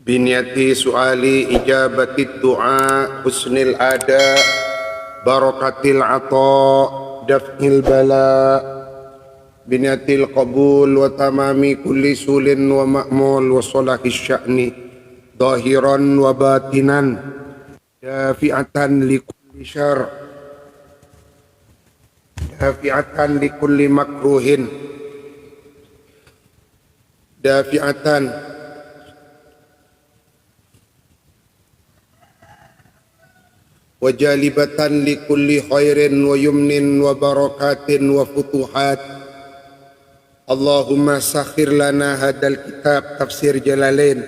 Binyati su'ali ijabati du'a husnil ada barakatil ata daf'il bala binyatil qabul wa tamami kulli sulin wa ma'mul wa salahis sya'ni zahiran wa batinan dafi'atan li kulli syar dafi'atan li kulli makruhin dafi'atan wa jalibatan li kulli khairin wa yumnin wa barakatin wa futuhat. Allahumma sakhir lana hadal kitab tafsir Jalalain.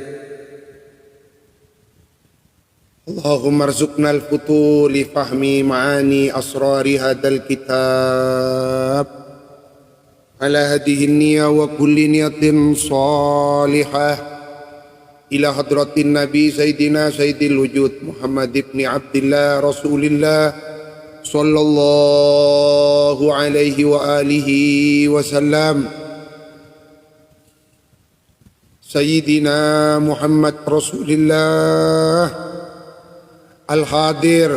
Allahumma arzuqna al-futu li fahmi ma'ani asrari hadal kitab ala hadihi niyya wa kulli niyatin salihah ila hadratin Nabi Sayyidina Sayyidil Wujud Muhammad ibn Abdillah Rasulillah sallallahu alaihi wa alihi wasallam. Sayyidina Muhammad Rasulillah al-hadir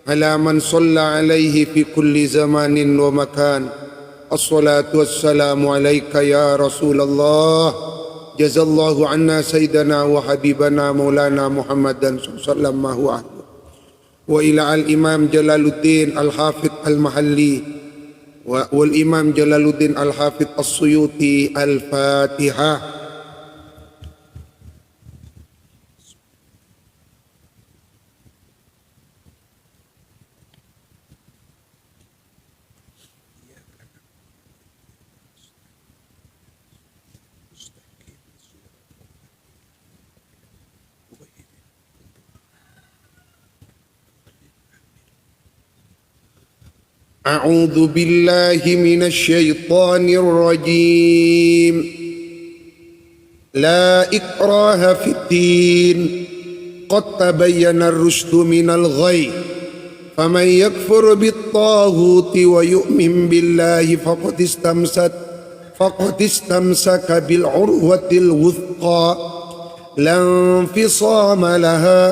ala man shalla alaihi fi kulli zamanin wa makan. As-salatu wassalamu alaika ya Rasulullah. Jazallahu anna sayyidana wa habibana maulana Muhammadan sallallahu alaihi wasallam wa ila al-imam Jalaluddin al-Hafidh al-Mahalli wal imam Jalaluddin al-Hafidh as-Suyuti al-Fatihah. A'udzu billahi minasy syaithanir rajim. La ikraha fid din. Qad tabayyana ar-rusydu minal ghayy. Faman yakfur bit-taghuti wa yu'min billahi faqad istamsaka bil urwatil wuthqa la infisama laha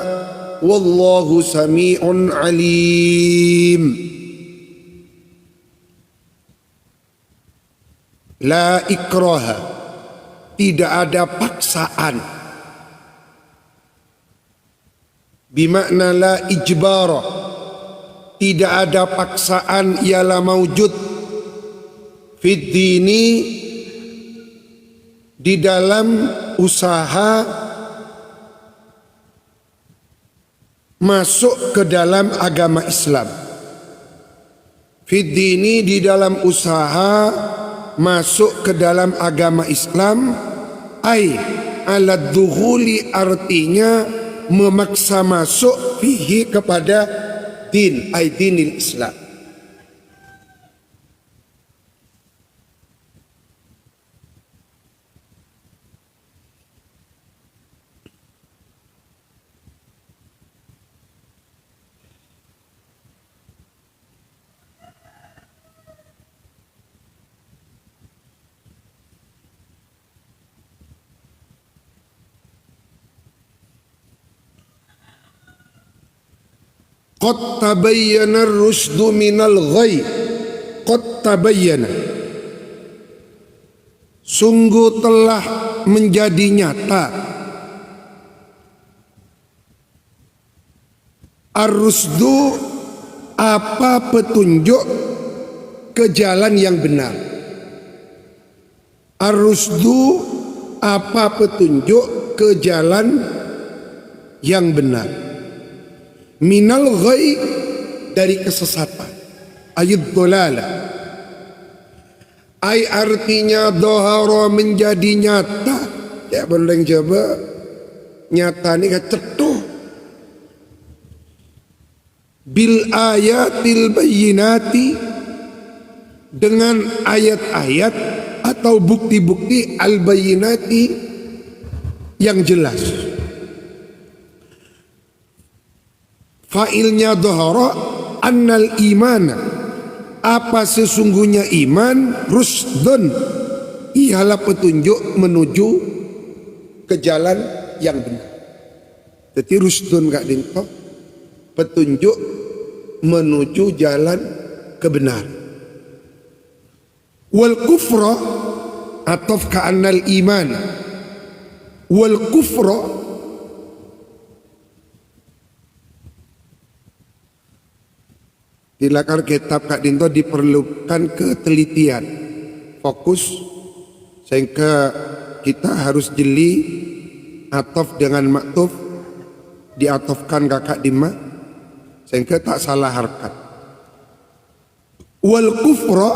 wallahu sami'un alim. La ikraha, tidak ada paksaan. Bimakna la ijbara, tidak ada paksaan ialah maujud. Fid dini, di dalam usaha masuk ke dalam agama Islam. Fid dini, di dalam usaha masuk ke dalam agama Islam. Ai alad dukhuli, artinya memaksa masuk fihi kepada din, ai dinil Islam. Qad tabayyana ar-rusydu minal ghayy. Qad tabayyana, sungguh telah menjadi nyata. Ar-rusydu, apa petunjuk ke jalan yang benar. Ar-rusydu, apa petunjuk ke jalan yang benar. Minal ghayy, dari kesesatan. Ayat dolala, ay artinya dohara, menjadi nyata. Ya boleh coba nyata ni kecetuh. Bil ayatil bayyinati, dengan ayat-ayat atau bukti-bukti al bayyinati yang jelas. Fa'ilnya dohara annal imana, apa sesungguhnya iman, rusdun, ialah petunjuk menuju ke jalan yang benar. Jadi rusdun Kak Dinto, petunjuk menuju jalan kebenaran. Wal kufra ataf ka'annal iman. Wal kufra di lakar kitab Kak Dinto diperlukan ketelitian, fokus, sehingga kita harus jeli ataf dengan maktuf, diatofkan kakak dima, sehingga tak salah harkat. Wal kufra,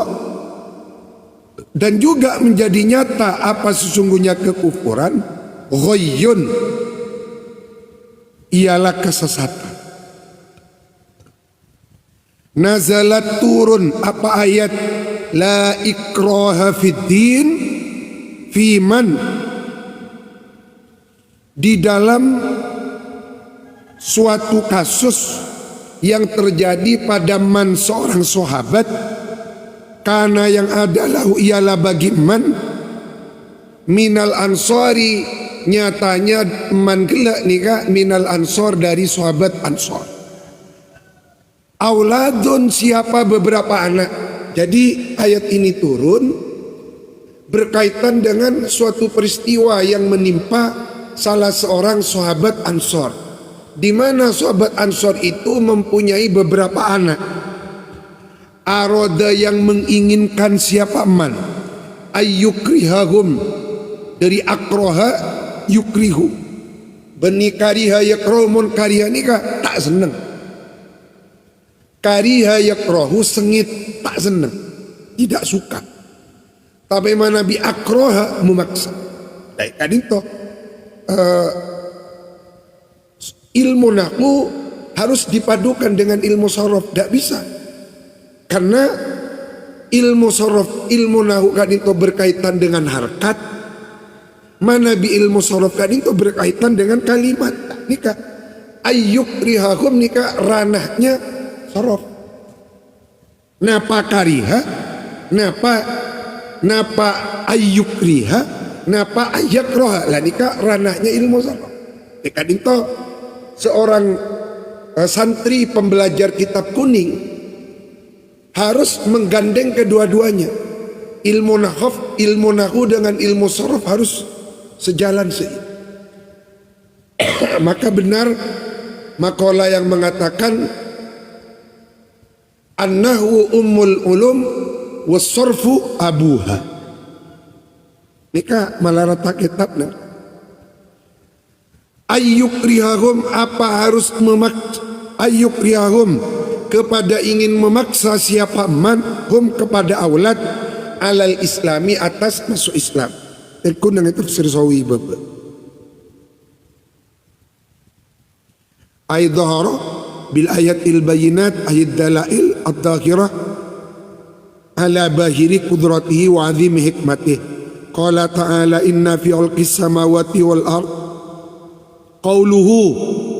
dan juga menjadi nyata apa sesungguhnya kekufuran, ghayyun, ialah kesesatan. Nazalat turun apa ayat, la ikraha fid din fiman, di dalam suatu kasus yang terjadi pada man seorang sahabat, karena yang adalah ialah bagi man minal ansori, nyatanya man gelak nikah minal ansor, dari sahabat ansor. Auladun, siapa beberapa anak. Jadi ayat ini turun berkaitan dengan suatu peristiwa yang menimpa salah seorang sahabat ansor, di mana sahabat ansor itu mempunyai beberapa anak. Aroda, yang menginginkan siapa man, ayyukrihahum, dari akroha yukrihu, beni kariha yakromun, kariha nikah tak senang, kariha yakrohu sengit, tak senang, tidak suka. Tapi mana bi akroha, memaksa. Baik kadito, ilmu nahwu harus dipadukan dengan ilmu sorof, tidak bisa. Karena ilmu sorof, ilmu nahwu kadito berkaitan dengan harkat, mana bi ilmu sorof kadito berkaitan dengan kalimat. Nikah ayyuk rihahum, nikah ranahnya sorof. Napa kariha, napa ayyuk riha, napa ayak roha, lah nikah ranahnya ilmu sorof. Nikah dinto seorang santri pembelajar kitab kuning harus menggandeng kedua-duanya. Ilmu nahwu dengan ilmu sorof harus sejalan seiring. Maka benar makalah yang mengatakan an-nahwu ummul ulum was-sarfu abuha. Nika malarata kitabna. Ayyuk rihahum, apa harus memaksa, ayyuk rihahum, kepada ingin memaksa siapa man hum, kepada aulad, alal islami, atas masuk Islam. Terkun dengan tafsir sawi bab. Aidhara bil ayatil bayinat, ayat dalail ad-dakhirah ala bahiri qudratihi wa azimi hikmatih. Qala ta'ala inna fi khalqis samawati wal ard qauluhu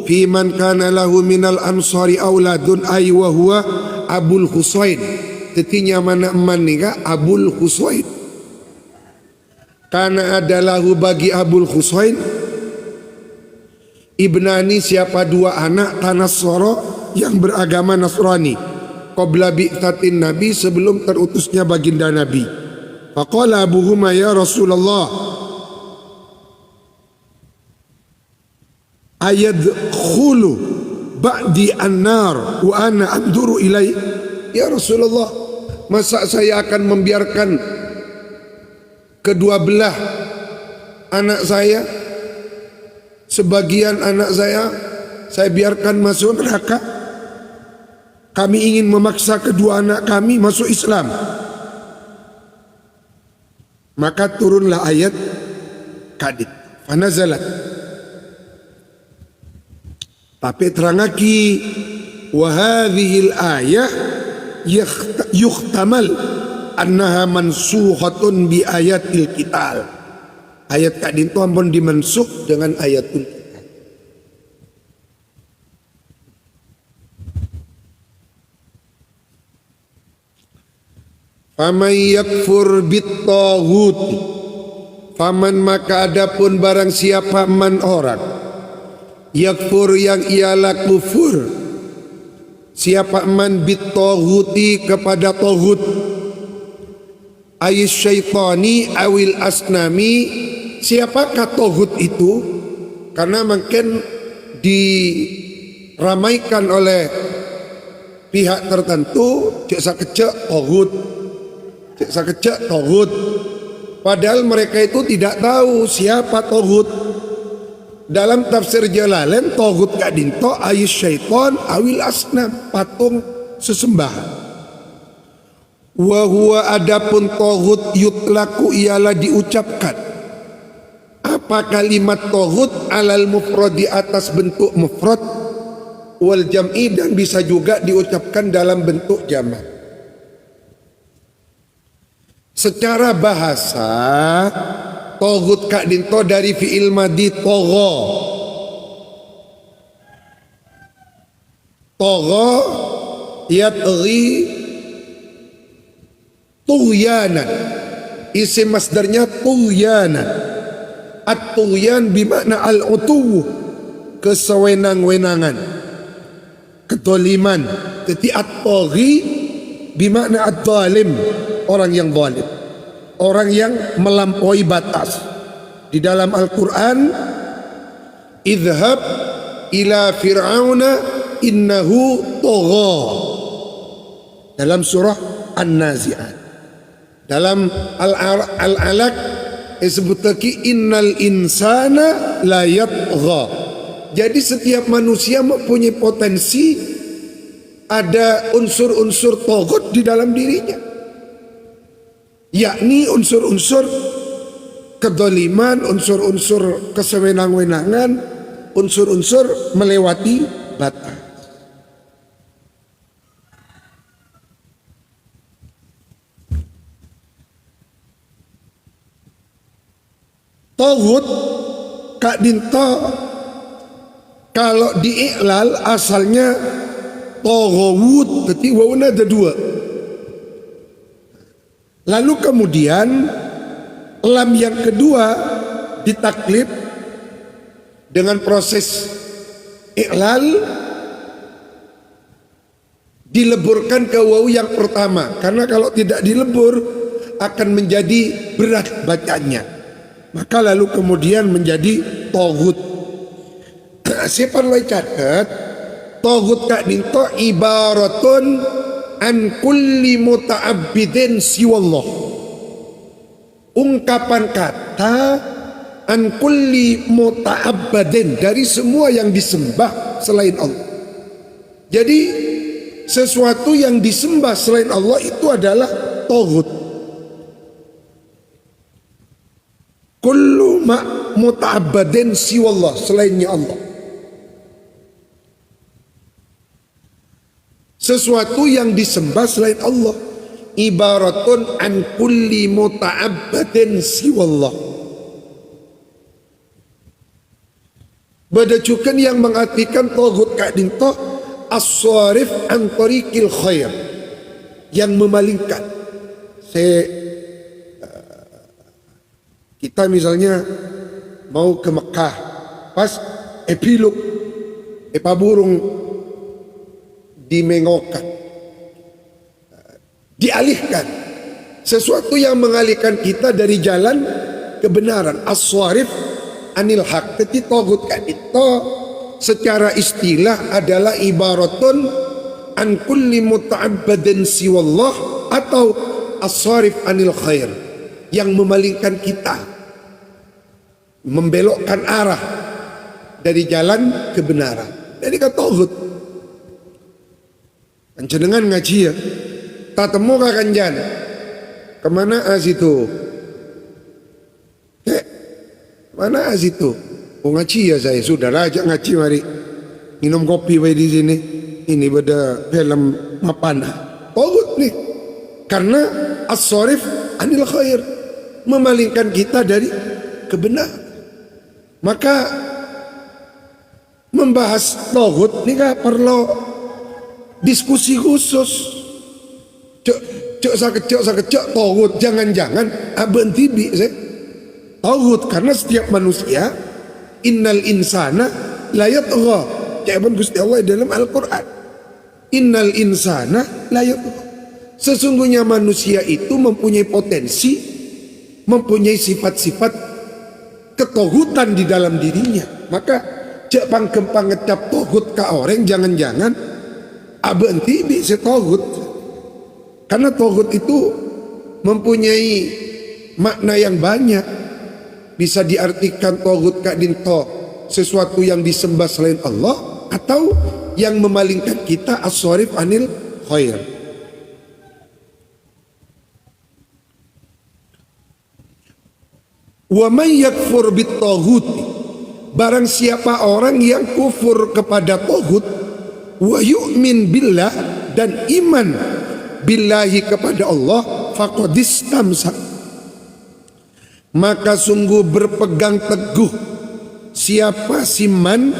fi man kana lahu minal ansari auladun ay wa huwa Abul Husain. Tetinya mana man nika Abul Husain. Karena ada lahu bagi Abul Husain ibnani, siapa dua anak, Tanasoro, yang beragama Nasrani, qabla bi'tatin Nabi, sebelum terutusnya baginda Nabi. Faqala abuhuma ya Rasulullah ayadkhulu ba'di an-nar wa ana anduru ilai. Ya Rasulullah, masa saya akan membiarkan kedua belah anak saya, sebagian anak saya biarkan masuk neraka? Kami ingin memaksa kedua anak kami masuk Islam. Maka turunlah ayat kadit fanazalat. Tapi terangaki wa hadhil ayah yuhtamal annaha mansuhatun bi ayatil qital. Ayat kadin itu ampun dimansukh dengan ayatul qital. Faman yakfur bit-taghuti Faman maka adapun barang siapa man orang yakfur yang ialah kufur, siapa man bitoghuti kepada toghut, ayis syaitani awil asnami, siapakah toghut itu? Karena mungkin diramaikan oleh pihak tertentu, cek sakecek toghut, cek sakecek toghut. Padahal mereka itu tidak tahu siapa toghut. Dalam tafsir Jalalain, toghut kak dinto ayis syaitan awil asnam, patung sesembahan. Wa huwa adapun toghut yutlaku ialah diucapkan. Apa kalimat toghut alal mufrad di atas bentuk mufrad wal jam'i, dan bisa juga diucapkan dalam bentuk jamak. Secara bahasa toghut kak dinto dari fi'il madi togho. Togho yatghi tughyanan, isim masdarnya tughyanan. At-tughyan bimakna al-utuw, kesewenang-wenangan, kedoliman. Jadi at-taghi bimakna ad-zalim, orang yang zalim, orang yang melampaui batas. Di dalam Al-Quran, idhab ila fir'auna innahu togha, dalam surah An-Nazi'at. Dalam Al-Alaq disebut lagi innal insana la yatgha. Jadi setiap manusia mempunyai potensi, ada unsur-unsur toghut di dalam dirinya, yakni unsur-unsur kedoliman, unsur-unsur kesewenang-wenangan, unsur-unsur melewati batas. Toghut kak dinto kalau diiklal asalnya toghut, tapi wawuna ada dua. Lalu kemudian lam yang kedua ditaklid dengan proses iklal, dileburkan ke waw yang pertama, karena kalau tidak dilebur akan menjadi berat bacanya. Maka lalu kemudian menjadi toghut. Siapa lo catat? Toghut kak dinto ibaratun an kulli muta'abbidin siwallah. Ungkapan kata an kulli muta'abbadin, dari semua yang disembah selain Allah. Jadi sesuatu yang disembah selain Allah itu adalah toghut. Kullu muta'abbadin siwallah, selainnya Allah. Sesuatu yang disembah selain Allah. Ibaratun an kulli muta'abbadin siwallah. Badajukan yang mengartikan toghut kak dinto as-sarif an tariqil khair, yang memalingkan. Kita misalnya mau ke Mekah, pas epilog, burung dimengokan, dialihkan. Sesuatu yang mengalihkan kita dari jalan kebenaran. As-swarif anil haq. Jadi toghut kak itu secara istilah adalah ibaratun an kulli muta'abbadin siwallah, atau as-swarif anil khair, yang memalingkan kita, membelokkan arah dari jalan kebenaran. Jadi kata toghut. Panjenengan ngaji ya, tak temu kakan jan, kemana asitu? Mana asitu? Oh ngaji ya saya, sudah ajak ngaji mari, minum kopi bayi di sini. Ini beda film mapana. Toghut nih, karena as-sharif anil khair, memalingkan kita dari kebenaran. Maka membahas toghut ini gak perlu diskusi khusus. Cek sakecek toghut, jangan-jangan aben tibi saya tauhid, karena setiap manusia innal insana la yatgha. Jawaban Gusti Allah dalam Al-Qur'an. Innal insana la yatgha. Sesungguhnya manusia itu mempunyai potensi, mempunyai sifat-sifat ketauhidan di dalam dirinya. Maka cek pangkempang ngecap tauhid ka orang, jangan-jangan abenti bisa tauhid. Karena tauhid itu mempunyai makna yang banyak. Bisa diartikan tauhid kak dinto sesuatu yang disembah selain Allah, atau yang memalingkan kita as-sharif anil khair. Wa may yakfur bit tauhid, barang siapa orang yang kufur kepada tauhid, wa yu'min billah, dan iman billahi kepada Allah, faqad istamsak, maka sungguh berpegang teguh siapa siman,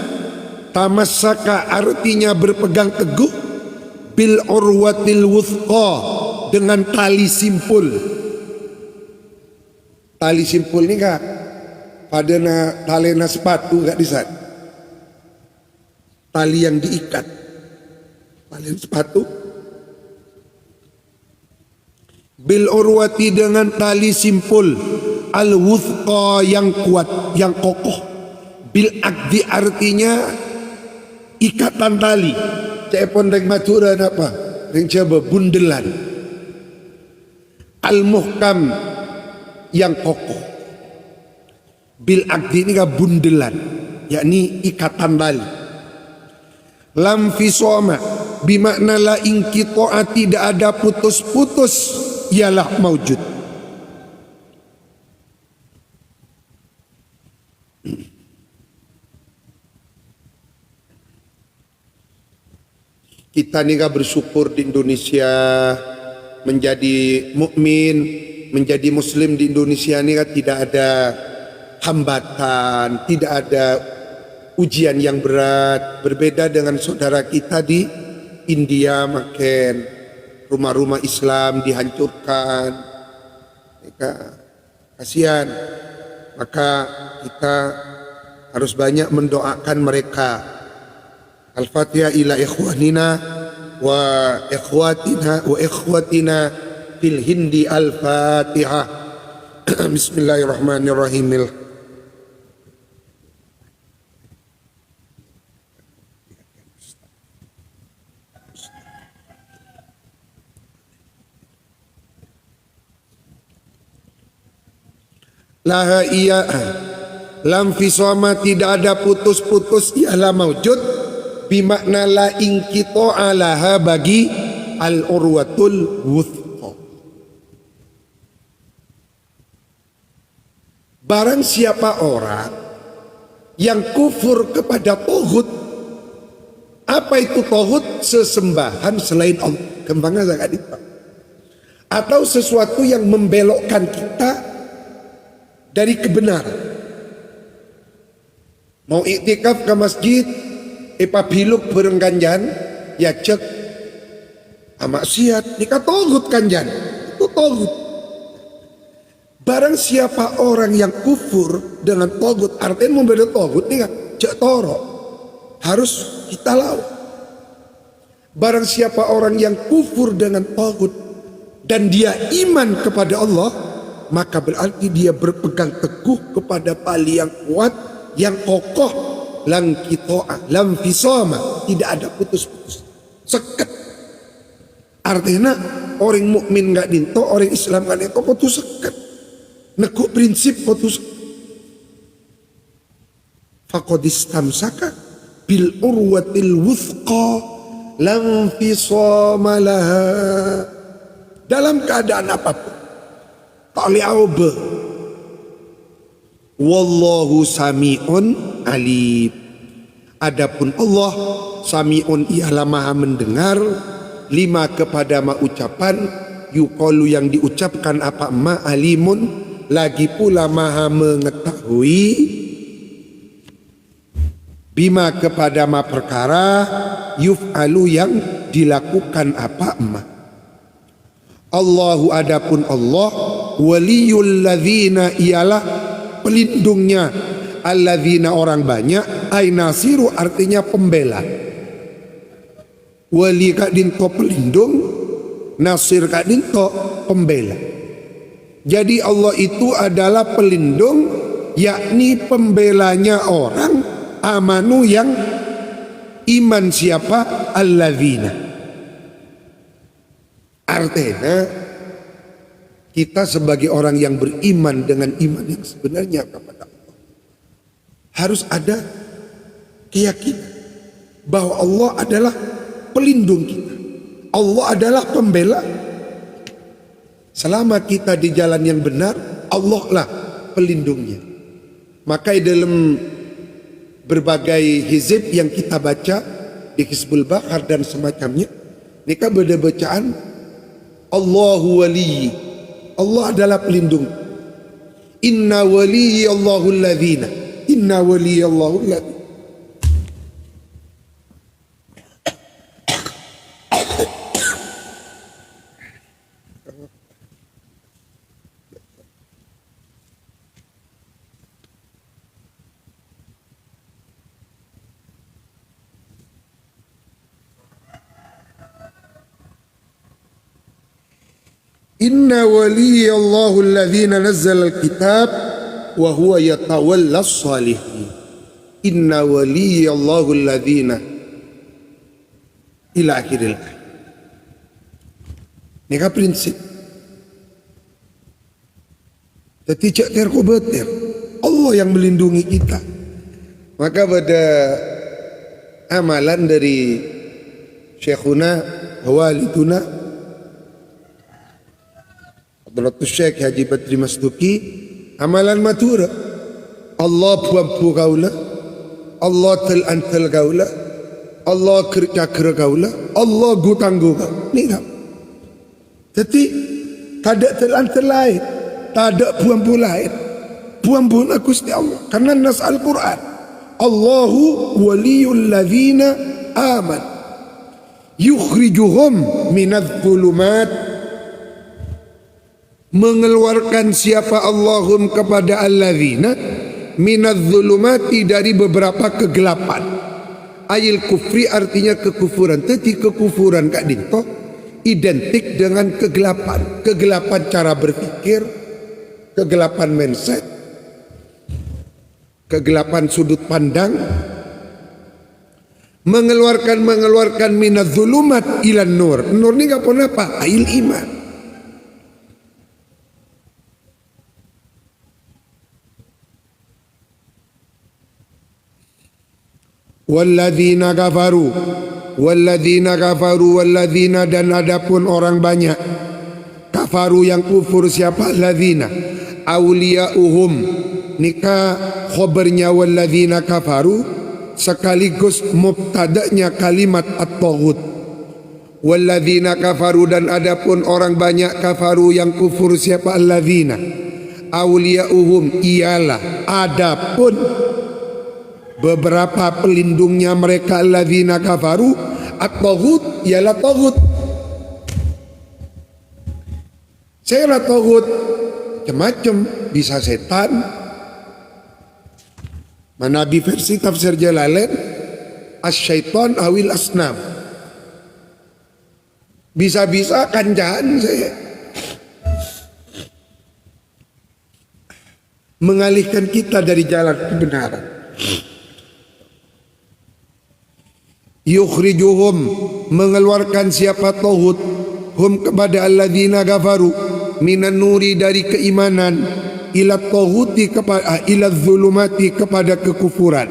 tamassaka artinya berpegang teguh, bil urwatil wuthqa, dengan tali simpul. Tali simpul ini kak pada talena sepatu gak disat, tali yang diikat tali sepatu. Bil urwati, dengan tali simpul, al wuthqa, yang kuat, yang kokoh. Bil akdi artinya ikatan tali. Cepon reng Madura apa? Reng Jawa bundelan. Al muhkam, yang kokoh. Bil akdi ini kan bundelan, yakni ikatan tali. Lam fisoma, bimakna la inqita'a, tidak ada putus-putus, ialah maujud. Kita nih gak bersyukur di Indonesia, menjadi mukmin, menjadi muslim di Indonesia ini kan tidak ada hambatan, tidak ada ujian yang berat. Berbeda dengan saudara kita di India, makin rumah-rumah Islam dihancurkan. Mereka kasihan. Maka kita harus banyak mendoakan mereka. Al-Fatihah ila ikhwanina wa ikhwatina fil Hindi. Al-Fatihah. Bismillahirrahmanirrahim. Laha iya lam fisoma, tidak ada putus-putus, ialah maujud. Bimakna la inqita'a laha, bagi al urwatul wuthqa. Barang siapa orang yang kufur kepada tauhid. Apa itu tauhid? Sesembahan selain Allah. Kembangnya sangat itu. Atau sesuatu yang membelokkan kita dari kebenaran. Mau iktikaf ke masjid, pabiluk bareng kanjan, ya cek maksiat, nikah tauhid kanjan, itu tauhid. Barang siapa orang yang kufur dengan tauhid, artinya membeda tauhid nih kan, cek toro, harus kita lawan. Barang siapa orang yang kufur dengan tauhid dan dia iman kepada Allah, maka berarti dia berpegang teguh kepada tali yang kuat, yang kokoh. Lam qita'a, lam fisama, tidak ada putus-putus, seket. Artinya orang mukmin gak dinto, orang Islam gak dinto, putus seket. Nekuk prinsip putus. Faqad istamsaka bil urwatil wuthqa lam fisama laha. Dalam keadaan apapun, tali aube. Wallahu sami'un alim. Adapun Allah sami'un, ialah maha mendengar, lima kepada ma ucapan, yuqalu yang diucapkan apa ma, alimun lagi pula maha mengetahui, bima kepada ma perkara, yuf'alu yang dilakukan apa ma. Allahu adapun Allah, waliyul ladzina, ialah pelindungnya. Alladzina orang banyak, ay nasiru artinya pembela. Wali kak dinto pelindung, nasir kak dinto pembela. Jadi Allah itu adalah pelindung, yakni pembelanya orang amanu yang iman. Siapa? Alladzina. Artinya kita sebagai orang yang beriman dengan iman yang sebenarnya kepada Allah, harus ada keyakinan bahwa Allah adalah pelindung kita. Allah adalah pembela. Selama kita di jalan yang benar, Allah lah pelindungnya. Maka dalam berbagai hizib yang kita baca di Hizbul Bahar dan semacamnya, mereka beda bacaan Allahu wali. Allah adalah pelindung. Inna wali Allahul ladzina. Inna wali Allahul ladzina. Inna waliyallahu alladhina nazzala alkitab wa huwa yatawalla as-salihin. Inna waliyallahu alladhina ila akhiril ayat. Ini kan prinsip. Jadi cak terko beter, Allah yang melindungi kita. Maka pada amalan dari Syekhuna Waliduna Abdul Syekh Haji Badri Masduki, amalan matura. Allah puampu kaula, Allah telantel kaula, Allah kerja kaula, Allah gutanggu kaula. Ni kan. Jadi tak ada telantel lain, tak ada puampu lain. Puampu Gusti Allah. Karena nas Al-Quran, Allahu waliyul ladzina aman, yukhrijuhum minadh-dhulumat, mengeluarkan siapa Allahum kepada alladzina minadh-dhulumati, dari beberapa kegelapan. Ayil kufri artinya kekufuran. Tetapi kekufuran kak dinto identik dengan kegelapan. Kegelapan cara berpikir, kegelapan mindset, kegelapan sudut pandang. Mengeluarkan minadh-dhulumat ilan nur. Nur ini gak pun apa? Ayil iman. Walladzina kafaru, walladzina kafaru, walladzina, dan adapun orang banyak kafaru yang kufur. Siapa? Ladzina awliya'uhum. Nikah khobarnya walladzina kafaru sekaligus mubtada'nya kalimat at-taghut. Walladzina kafaru, dan adapun orang banyak kafaru yang kufur. Siapa? Alladzina awliya'uhum, ialah adapun beberapa pelindungnya mereka. Alladzina kafaru, at-taghut ialah taghut. Saya taghut macam-macam, bisa setan. Manabi versi tafsir Jalalain, as-syaitan awil asnam. Bisa-bisa kanjaan saya mengalihkan kita dari jalan kebenaran. Yukhrijuhum, mengeluarkan siapa tauhid, hum kepada alladzina kafaru, minan nuri, dari keimanan, ila tauhidi, kepada ila zulumati, kepada kekufuran.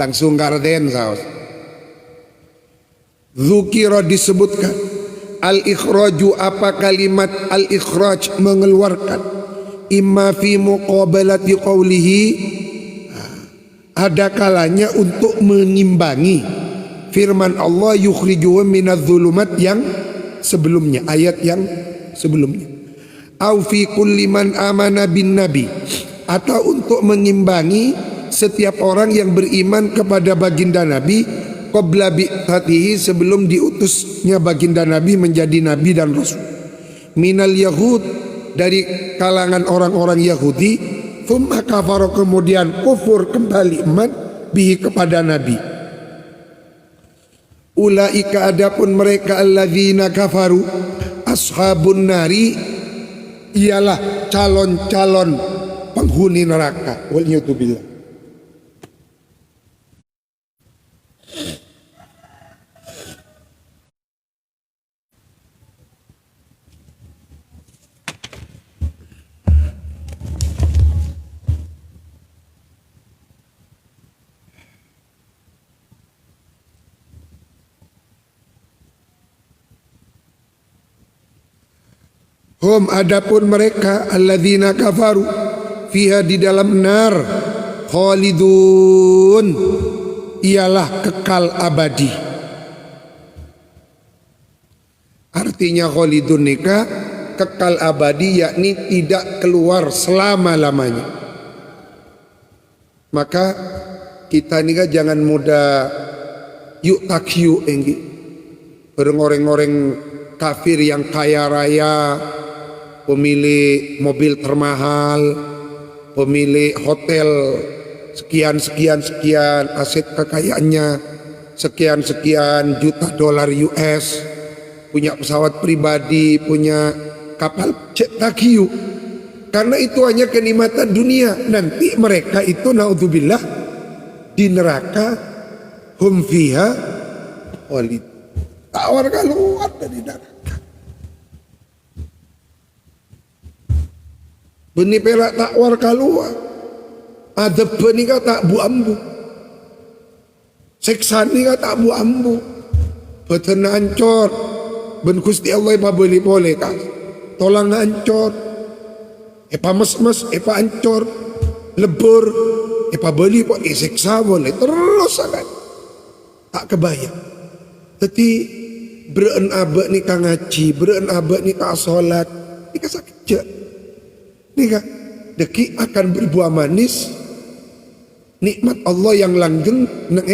Langsung garden saus. Dzukira, disebutkan al-ikhraju, apa kalimat al-ikhraj, mengeluarkan. Imma fi muqabalati qawlihi, ada kalanya untuk mengimbangi firman Allah yukhrijuhum minadh-dhulumat yang sebelumnya, ayat yang sebelumnya. Au fi kulli man amana bin nabi, atau untuk mengimbangi setiap orang yang beriman kepada baginda Nabi qabla bi'tsatihi, sebelum diutusnya baginda Nabi menjadi nabi dan rasul. Minal yahud, dari kalangan orang-orang Yahudi, thumma kafara, kemudian kufur kembali iman, bihi kepada Nabi. Ulaika, adapun mereka, alladzina kafaru, ashabun nari, ialah calon-calon penghuni neraka. Waliyatubillah. Hum, adapun mereka, alladzina kafaru, fiha, di dalam nar, khalidun, ialah kekal abadi. Artinya khalidun nikah kekal abadi, yakni tidak keluar selama-lamanya. Maka kita nikah jangan mudah yuk takyu enggi. Orang-orang kafir yang kaya raya, pemilik mobil termahal, pemilik hotel sekian, aset kekayaannya sekian juta dolar US, punya pesawat pribadi, punya kapal, cek takiyu. Karena itu hanya kenikmatan dunia. Nanti mereka itu naudzubillah di neraka, hum fiha khalid, tawar keluar dari neraka. Beni perak tak war keluar, ada beni ka tak bu ambu, seksani ka tak bu ambu, beten ancor, ben Gusti Allah ipa beli boleh ka, tolang ancor, epa mes, epa ancor, lebur, epa beli kok seksa boleh terus akan, tak kebayang. Tapi beren abek ni ka ngaji, beren abek ni ka sholat, ni ka sakit. Nika deki akan berbuah manis nikmat Allah yang langgeng nang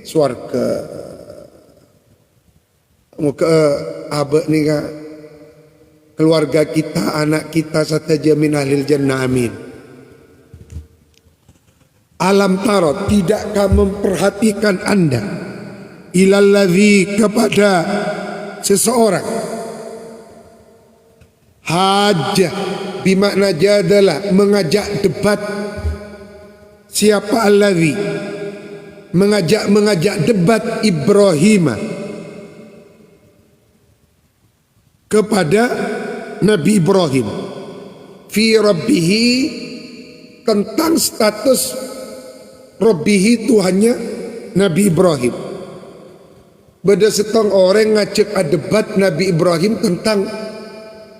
swarga. Muka abek nika keluarga kita, anak kita saja min ahlil jannah, amin. Alam taro, tidakkah memperhatikan Anda ilalladzi, kepada seseorang, hajah bimakna jadalah, mengajak debat. Siapa alladzi? Mengajak debat Ibrahim kepada Nabi Ibrahim fi rabbihi, tentang status rabbihi, Tuhannya Nabi Ibrahim. Beda setong orang ngajak debat Nabi Ibrahim tentang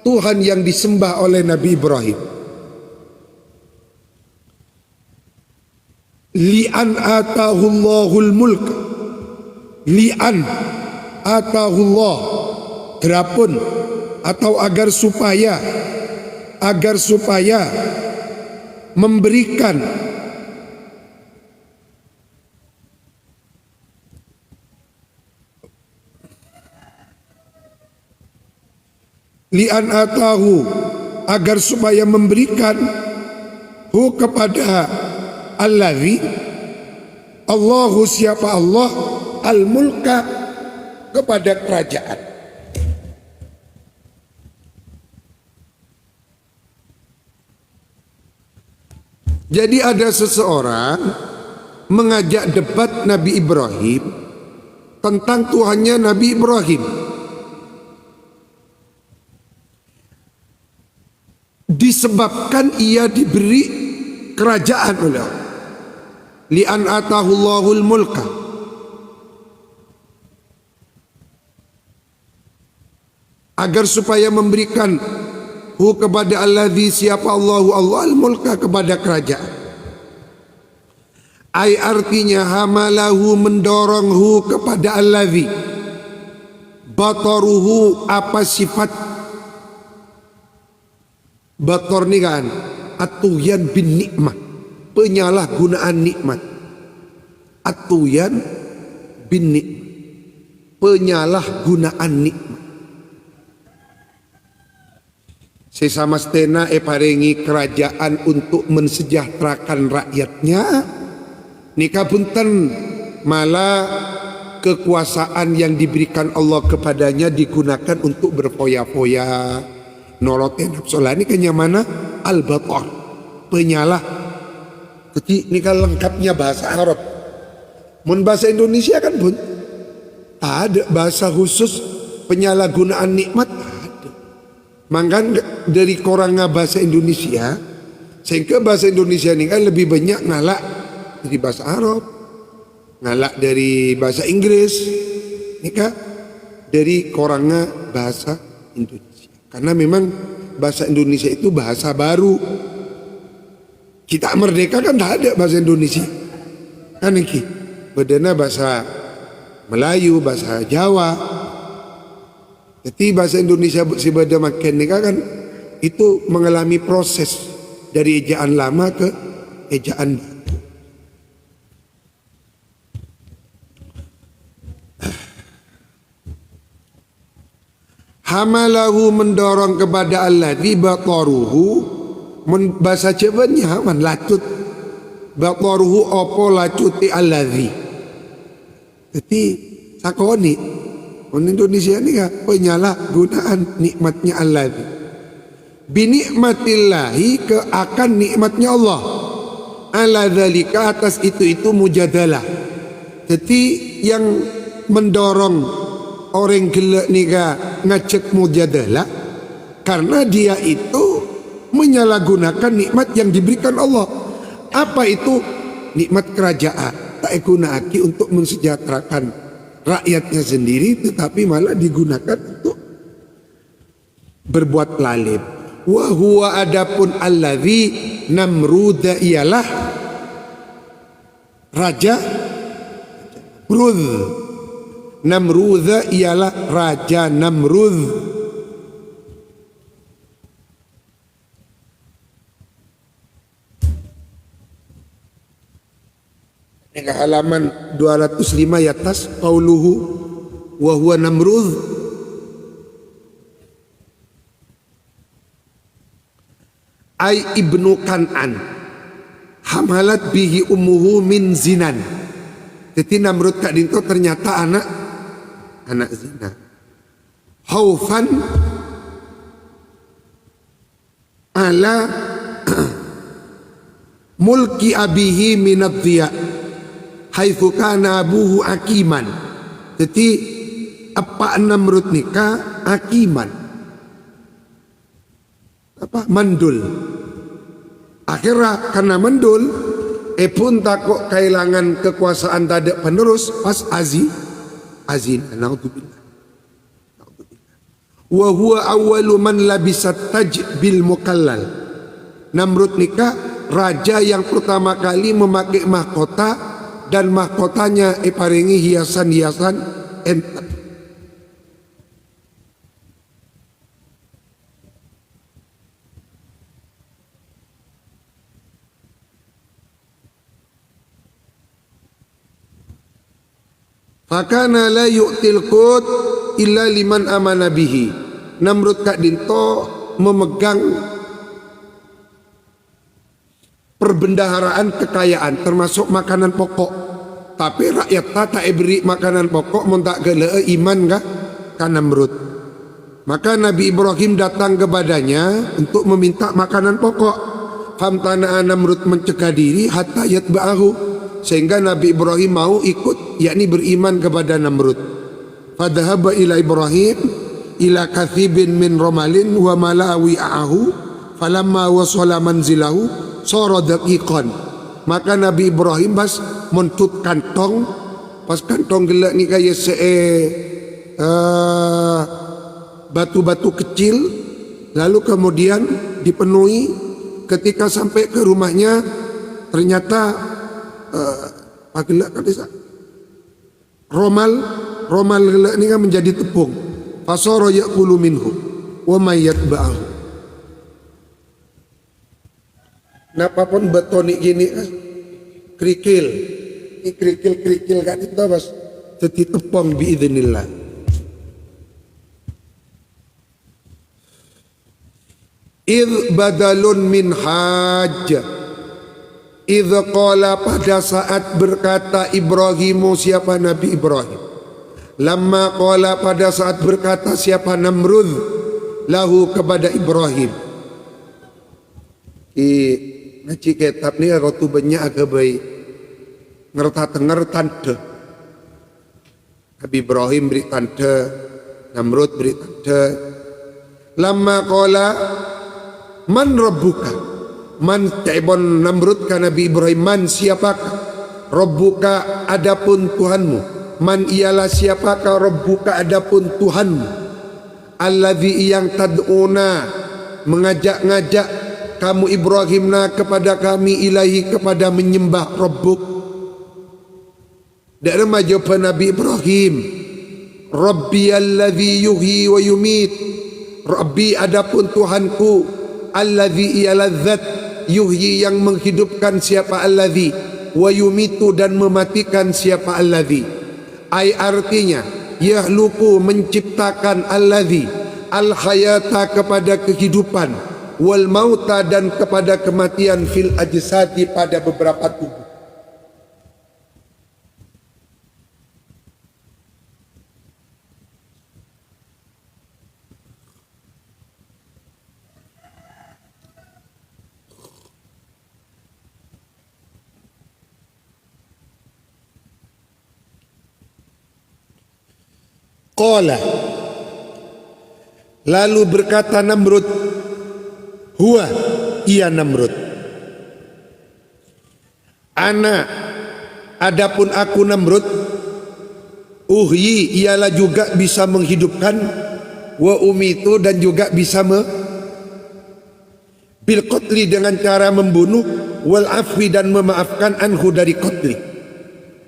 Tuhan yang disembah oleh Nabi Ibrahim. Li'an atahullahul mulk, li'an atahullah, gerapun atau agar supaya memberikan li'an atahu, agar supaya memberikan hu kepada alladzi, Allahu, siapa Allah, al-mulka, kepada kerajaan. Jadi ada seseorang mengajak debat Nabi Ibrahim tentang Tuhannya Nabi Ibrahim. Disebabkan ia diberi kerajaan oleh Allah. Li'an atahullahul mulka, agar supaya memberikan hu kepada alladzi, siapa Allahu, Allah, al-mulka, kepada kerajaan. Ai, artinya hamalahu, mendorong hu kepada alladzi, bataruhu, apa sifat bator ni kan, atuyan bin nikmat, penyalahgunaan nikmat. Atuyan bin nikmat, penyalahgunaan nikmat. sesama stena paringi kerajaan untuk mensejahterakan rakyatnya, nika punten malah kekuasaan yang diberikan Allah kepadanya digunakan untuk berfoya-foya, nolotin nafsu. Ini kenyamana al-batar, penyalah. Jadi ini kan lengkapnya bahasa Arab. Mun bahasa Indonesia kan pun ada bahasa khusus penyalahgunaan nikmat ada. Maka dari korang bahasa Indonesia, sehingga bahasa Indonesia ini kan lebih banyak ngalak dari bahasa Arab, ngalak dari bahasa Inggris, ini kan dari korang bahasa Indonesia. Karena memang bahasa Indonesia itu bahasa baru. Kita merdeka kan tak ada bahasa Indonesia. Kan ini bedana bahasa Melayu, bahasa Jawa. Jadi bahasa Indonesia si beda makan ni kan itu mengalami proses dari ejaan lama ke ejaan baru. Hamalahu mendorong kepada alladzi bataruhu, bahasa cebanya man lacut bataruhu opo lacuti alladzi. Jadi sakoni orang Indonesia ni kan penyalahgunaan nikmatnya alladzi. Binikmatillahi ke akan nikmatnya Allah. Ala dzalika atas itu mujadalah. Jadi yang mendorong orang gelak ni ngajak mujadalah karena dia itu menyalahgunakan nikmat yang diberikan Allah. Apa itu? Nikmat kerajaan tak gunakan untuk mensejahterakan rakyatnya sendiri, tetapi malah digunakan untuk berbuat lalim. Wa huwa adapun alladzi Namrud ialah raja Namrud. Namrud ialah raja Namrud. Ini halaman 205 ya atas qauluhu wa huwa Namrud. Ai ibnu Kan'an hamalat bihi ummuhu min zinan. Jadi Namrud kak dinto ternyata anak zina. Haufan ala mulki abihi minad dhiya haitsu kana abuhu akiman. Jadi apa Namrud nikah akiman, apa mandul. Akhirnya karena mandul pun takut kehilangan kekuasaan tak penerus pas azin naudzubillah. Wa huwa awwalu man labisat taj bil mukallal. Namrud nikah raja yang pertama kali memakai mahkota dan mahkotanya paringi hiasan-hiasan entar. Fakana la yu'til qut illa liman amana bihi. Namrud kak dinto memegang perbendaharaan kekayaan termasuk makanan pokok, tapi rakyat tak beri makanan pokok mun tak gele iman ka Namrud. Maka Nabi Ibrahim datang kepadanya untuk meminta makanan pokok. Famtana Namrud mencegah diri hatta yatba'ahu, sehingga Nabi Ibrahim mau ikut, yakni beriman kepada Namrud. Fadhahaba ila Ibrahim ila kathibin min romalin wa malawi a'ahu falamma wasala manzilahu sara daqiqan. Maka Nabi Ibrahim pas montut kantong, pas kantong gelak ni kaya batu-batu kecil, lalu kemudian dipenuhi. Ketika sampai ke rumahnya ternyata pagelak kadesa romal gelak ni kan menjadi tepung. Fasara yaqulu minhu wa may yatba'ahu. Napa pun betoni gini kerikil. Ini kerikil kan itu bas jadi tepung biidznillah. Idh badalun min hajj. Idh qala, pada saat berkata Ibrahimu, siapa Nabi Ibrahim. Lamma qala, pada saat berkata siapa Namrud, lahu kepada Ibrahim. Ngaji kitab ni rotu banyak agak baik. Ngerta-ngertan deh. Nabi Ibrahim beri tanda, Namrud beri tanda. Lamma qala man rabbuka, man ta'ibon Namrud ka Nabi Ibrahim, man siapakah rabbuka, adapun Tuhanmu. Man ialah siapakah rabbuka, adapun Tuhanmu. Alladzi yang tad'una, mengajak-ngajak kamu Ibrahimna kepada kami, ilahi kepada menyembah Rabbuk. Dan jawaban Nabi Ibrahim, Rabbi alladzi yuhyi wa yumit. Rabbi adapun Tuhanku, alladzi ialah zat, yuhyi yang menghidupkan siapa alladzi, wa yumitu dan mematikan siapa alladzi. Ai artinya yahluku menciptakan alladzi, al hayata kepada kehidupan, wal mauta dan kepada kematian, fil ajsadi pada beberapa tubuh. Qala, lalu berkata Namrud, huwa, ia Namrud, ana, adapun aku Namrud, uhyi, ialah juga bisa menghidupkan, wa umitu dan juga bisa bil qatli dengan cara membunuh, wal afwi dan memaafkan, anhu dari qatli.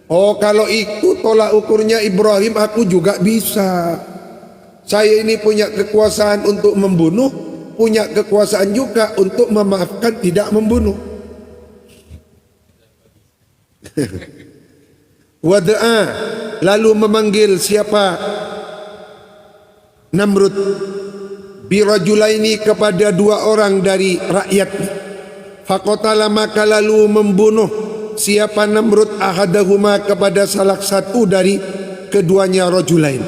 Oh, kalau itu tolak ukurnya Ibrahim, aku juga bisa. Saya ini punya kekuasaan untuk membunuh, punya kekuasaan juga untuk memaafkan, tidak membunuh. Wada'a, lalu memanggil siapa Namrud, birajulaini kepada dua orang dari rakyat. Faqatala, maka lalu membunuh siapa Namrud ahadahuma kepada salah satu dari keduanya rajulain.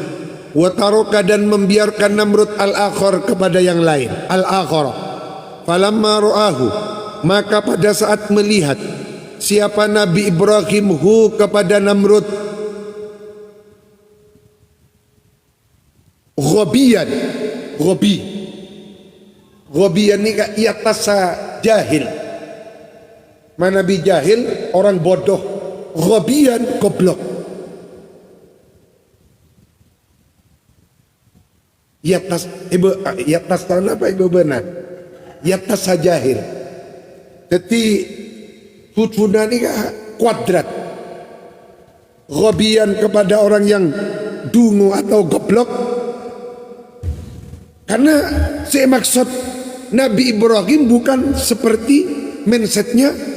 Wa taraka dan membiarkan Namrud al-akhar kepada yang lain, al-akhar. Falamma ra'ahu, maka pada saat melihat siapa Nabi Ibrahim hu kepada Namrud, ghabiyan, ghabiyan ni ka iatasa jahil. Mana Nabi jahil, orang bodoh. Ghabiyan, goblok. Yatas tahun apa ibu benar? Yatas jahil. Jadi futuna ni kuadrat. Ghabiyan kepada orang yang dungu atau goblok. Karena saya maksud Nabi Ibrahim bukan seperti mindsetnya.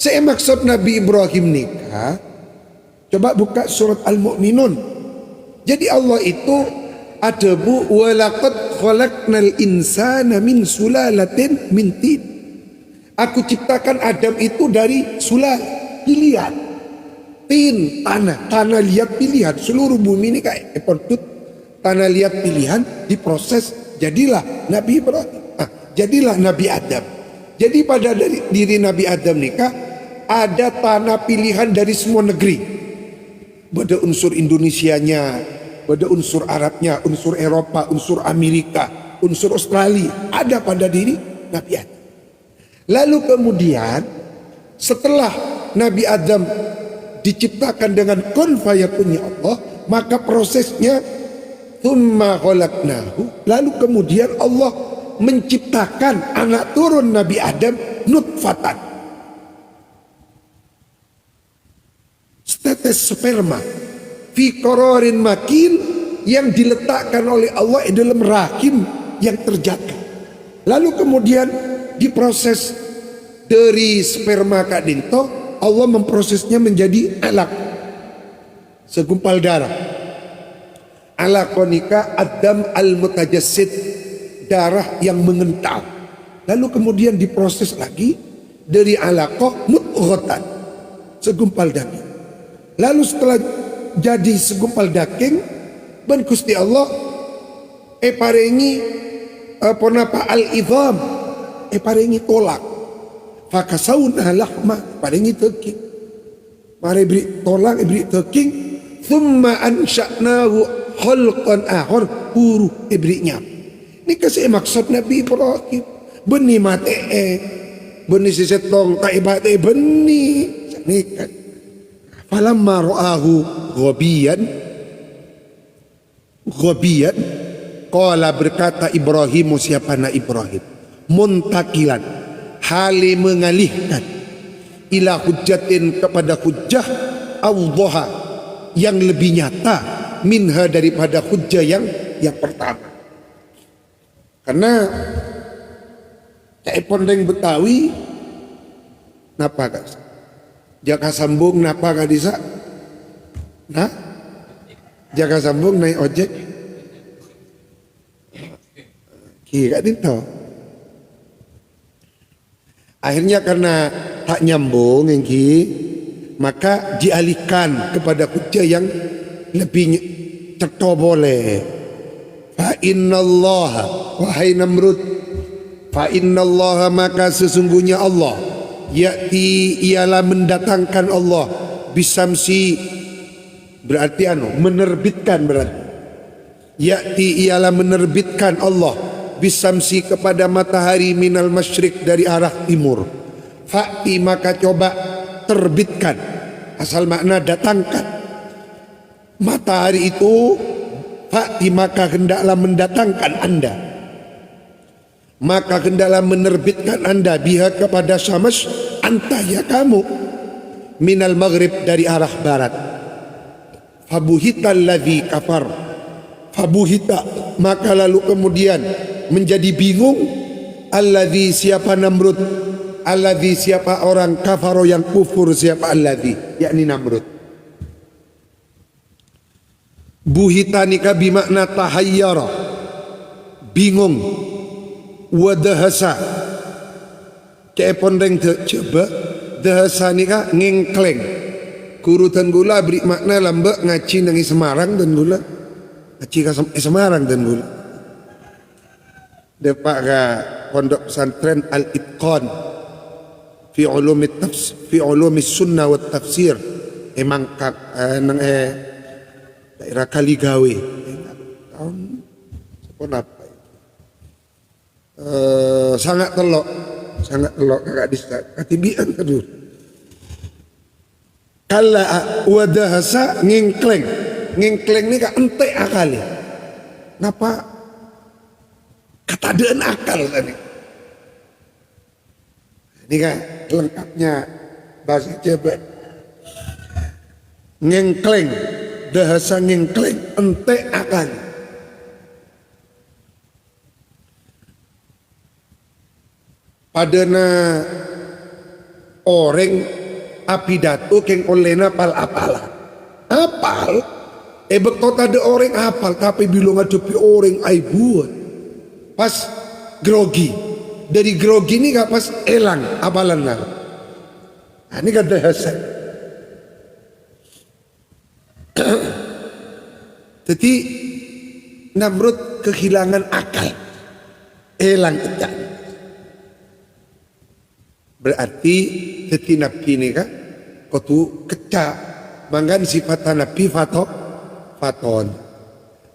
Saya maksud Nabi Ibrahim nikah. Coba buka surat Al-Mu'minun. Jadi Allah itu ada bu, walaqad khalaqnal insana min sulalatin min tin. Aku ciptakan Adam itu dari sulal, pilihan, tin, tanah liat pilihan. Seluruh bumi ini kayak epotut, tanah liat pilihan diproses, jadilah Nabi Ibrahim. Jadilah Nabi Adam. Jadi pada diri Nabi Adam nikah ada tanah pilihan dari semua negeri. Ada unsur Indonesianya, ada unsur Arabnya, unsur Eropa, unsur Amerika, unsur Australia. Ada pada diri Nabi Adam. Lalu kemudian setelah Nabi Adam diciptakan dengan kun fayakunnya Allah, maka prosesnya thumma khalaqnahu, lalu kemudian Allah menciptakan anak turun Nabi Adam nutfatan, setetes sperma, fi qararin makin, yang diletakkan oleh Allah di dalam rahim yang terjaga. Lalu kemudian diproses dari sperma Kak Dinto, Allah memprosesnya menjadi alaq, segumpal darah. Alakonika adam al-mutajassid, darah yang mengental. lalu kemudian diproses lagi dari alaqah mudghatan, segumpal daging. Lalu setelah jadi segumpal daging, ben Gusti Allah paringi ponapa al-idham, paringi tolak. Fakasawna lahma, paringi daging. Mari beri tolak, beri daging. Thumma ansha'nahu khalqan akhar, huru beri nyap. Ini kasih maksud Nabi Ibrahim. Beni mate beni sisetong taibate beni sanikan. Falamma ra'ahu ghabiyan qala, berkata Ibrahim, siapa na Ibrahim, muntakilan, hali mengalihkan, ila hujjatin, kepada hujjah, awdaha, yang lebih nyata, minha, daripada hujjah yang pertama. Karena cai pondeng Betawi napa guys, jaka sambung napa gak bisa, nah jaka sambung naik ojek kira itu. Akhirnya karena tak nyambung engki, maka dialihkan kepada hujjah yang lebih ceto boleh. Fa innallaha, wahai Namrud, fa innallaha, maka sesungguhnya Allah, ya'ti, ialah mendatangkan Allah, bisamsi, berarti menerbitkan, berarti ya'ti, ialah menerbitkan Allah, bisamsi, kepada matahari, minal masyrik, dari arah timur. Fa'ti, maka coba terbitkan, asal makna datangkan matahari itu. Fa'ti, maka hendaklah mendatangkan anda, maka hendaklah menerbitkan anda, biha, kepada syams, anta, ya kamu, minal maghrib, dari arah barat. Fabuhita alladhi kafar, fabuhita, maka lalu kemudian menjadi bingung, alladhi, siapa Namrud, alladhi, siapa orang, kafaro, yang kufur, siapa alladhi, yakni Namrud. Buhita nikah bimakna tahayyara, bingung, wadahasa, kayak pondeng coba, dahasa nikah ngengkleng, kurutan gula beri makna lambak ngaci nangi Semarang dan gula, ngaci ke Semarang dan gula. Depak ke pondok pesantren Al-Itqan fi ulumi sunnah wa tafsir, emang kak daerah Kaligawe, tahun sepon apa itu, sangat telok kakak disa katibian tedur. Kala wadahasa ngengkleng ini kak entek akali, napa katadaan akal tadi. Ini kan lengkapnya bahasa Jawa, ngengkleng, dahasa ngengkleng, entek akal. Padana orang apidato keng olena pal apala apal, bekot ada orang apal, tapi bila ngadepi orang ai buat pas grogi, dari grogi ini gak pas elang apalan nah. Ini kan dahasa. Jadi Namrud kehilangan akal, elang kecak. Berarti jadi nabi ini kan kotu kecak, manggan sifat nabi faton.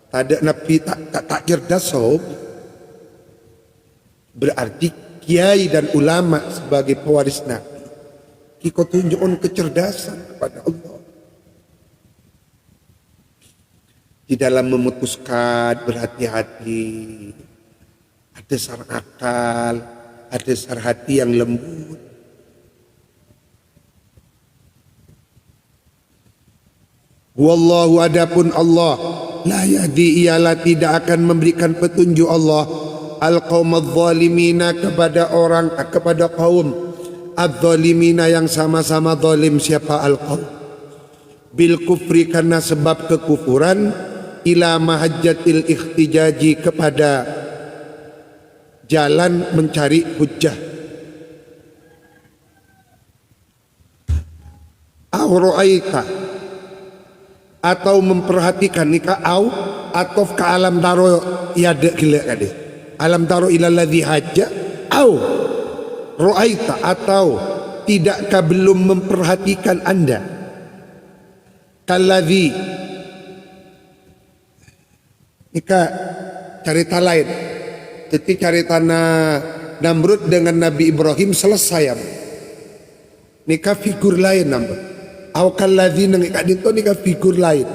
Ada nabi tak cerdas sob. Berarti kiai dan ulama sebagai pewaris nabi, kiko tunjukkan kecerdasan kepada Allah di dalam memutuskan, berhati-hati, ada sar akal, ada sar hati yang lembut. Wallahu, adapun Allah, la yahdi, ialah tidak akan memberikan petunjuk Allah, al-qaumadz zalimina, kepada kaum adz-zalimina, yang sama-sama zalim. Siapa al-qaum? Bil kufri, karena sebab kekufuran, ila mahajjatil ikhtijaji, kepada jalan mencari hujjah. Au ra'aita, atau memperhatikan nikah, au atau ke alam taro yada gila kade. Alam taro ila ladzi hajja, au ra'aita, atau tidakkah belum memperhatikan anda kalladzi, nikah cerita lain. Jadi cerita Namrud dengan Nabi Ibrahim selesai. Nikah figur lain Namrud. Au kalladzi nikah itu nikah figur lain.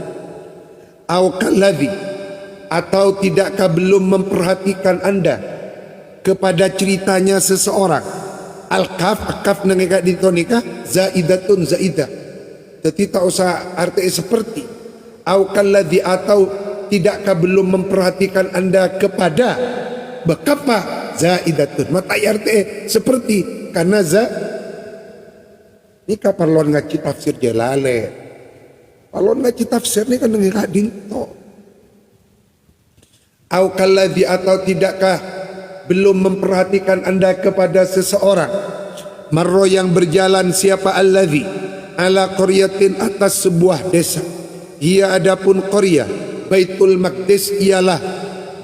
Au kalladzi, atau tidakkah belum memperhatikan anda kepada ceritanya seseorang. Al-kaf, akaf nikah itu nikah zaidatun zaidah. Jadi tak usah arti seperti. Au kalladzi, atau tidakkah belum memperhatikan anda kepada bekapa zaidatun. Mata arti seperti, karena ini kapan ngaji tafsir Jalalain. Kalau ngaji tafsir ini kan dengan dinto. Au kalladzi, atau tidakkah belum memperhatikan anda kepada seseorang. Marro, yang berjalan, siapa alladzi, ala qaryatin, atas sebuah desa. Ia adapun qaryah Baitul Maqdis, ialah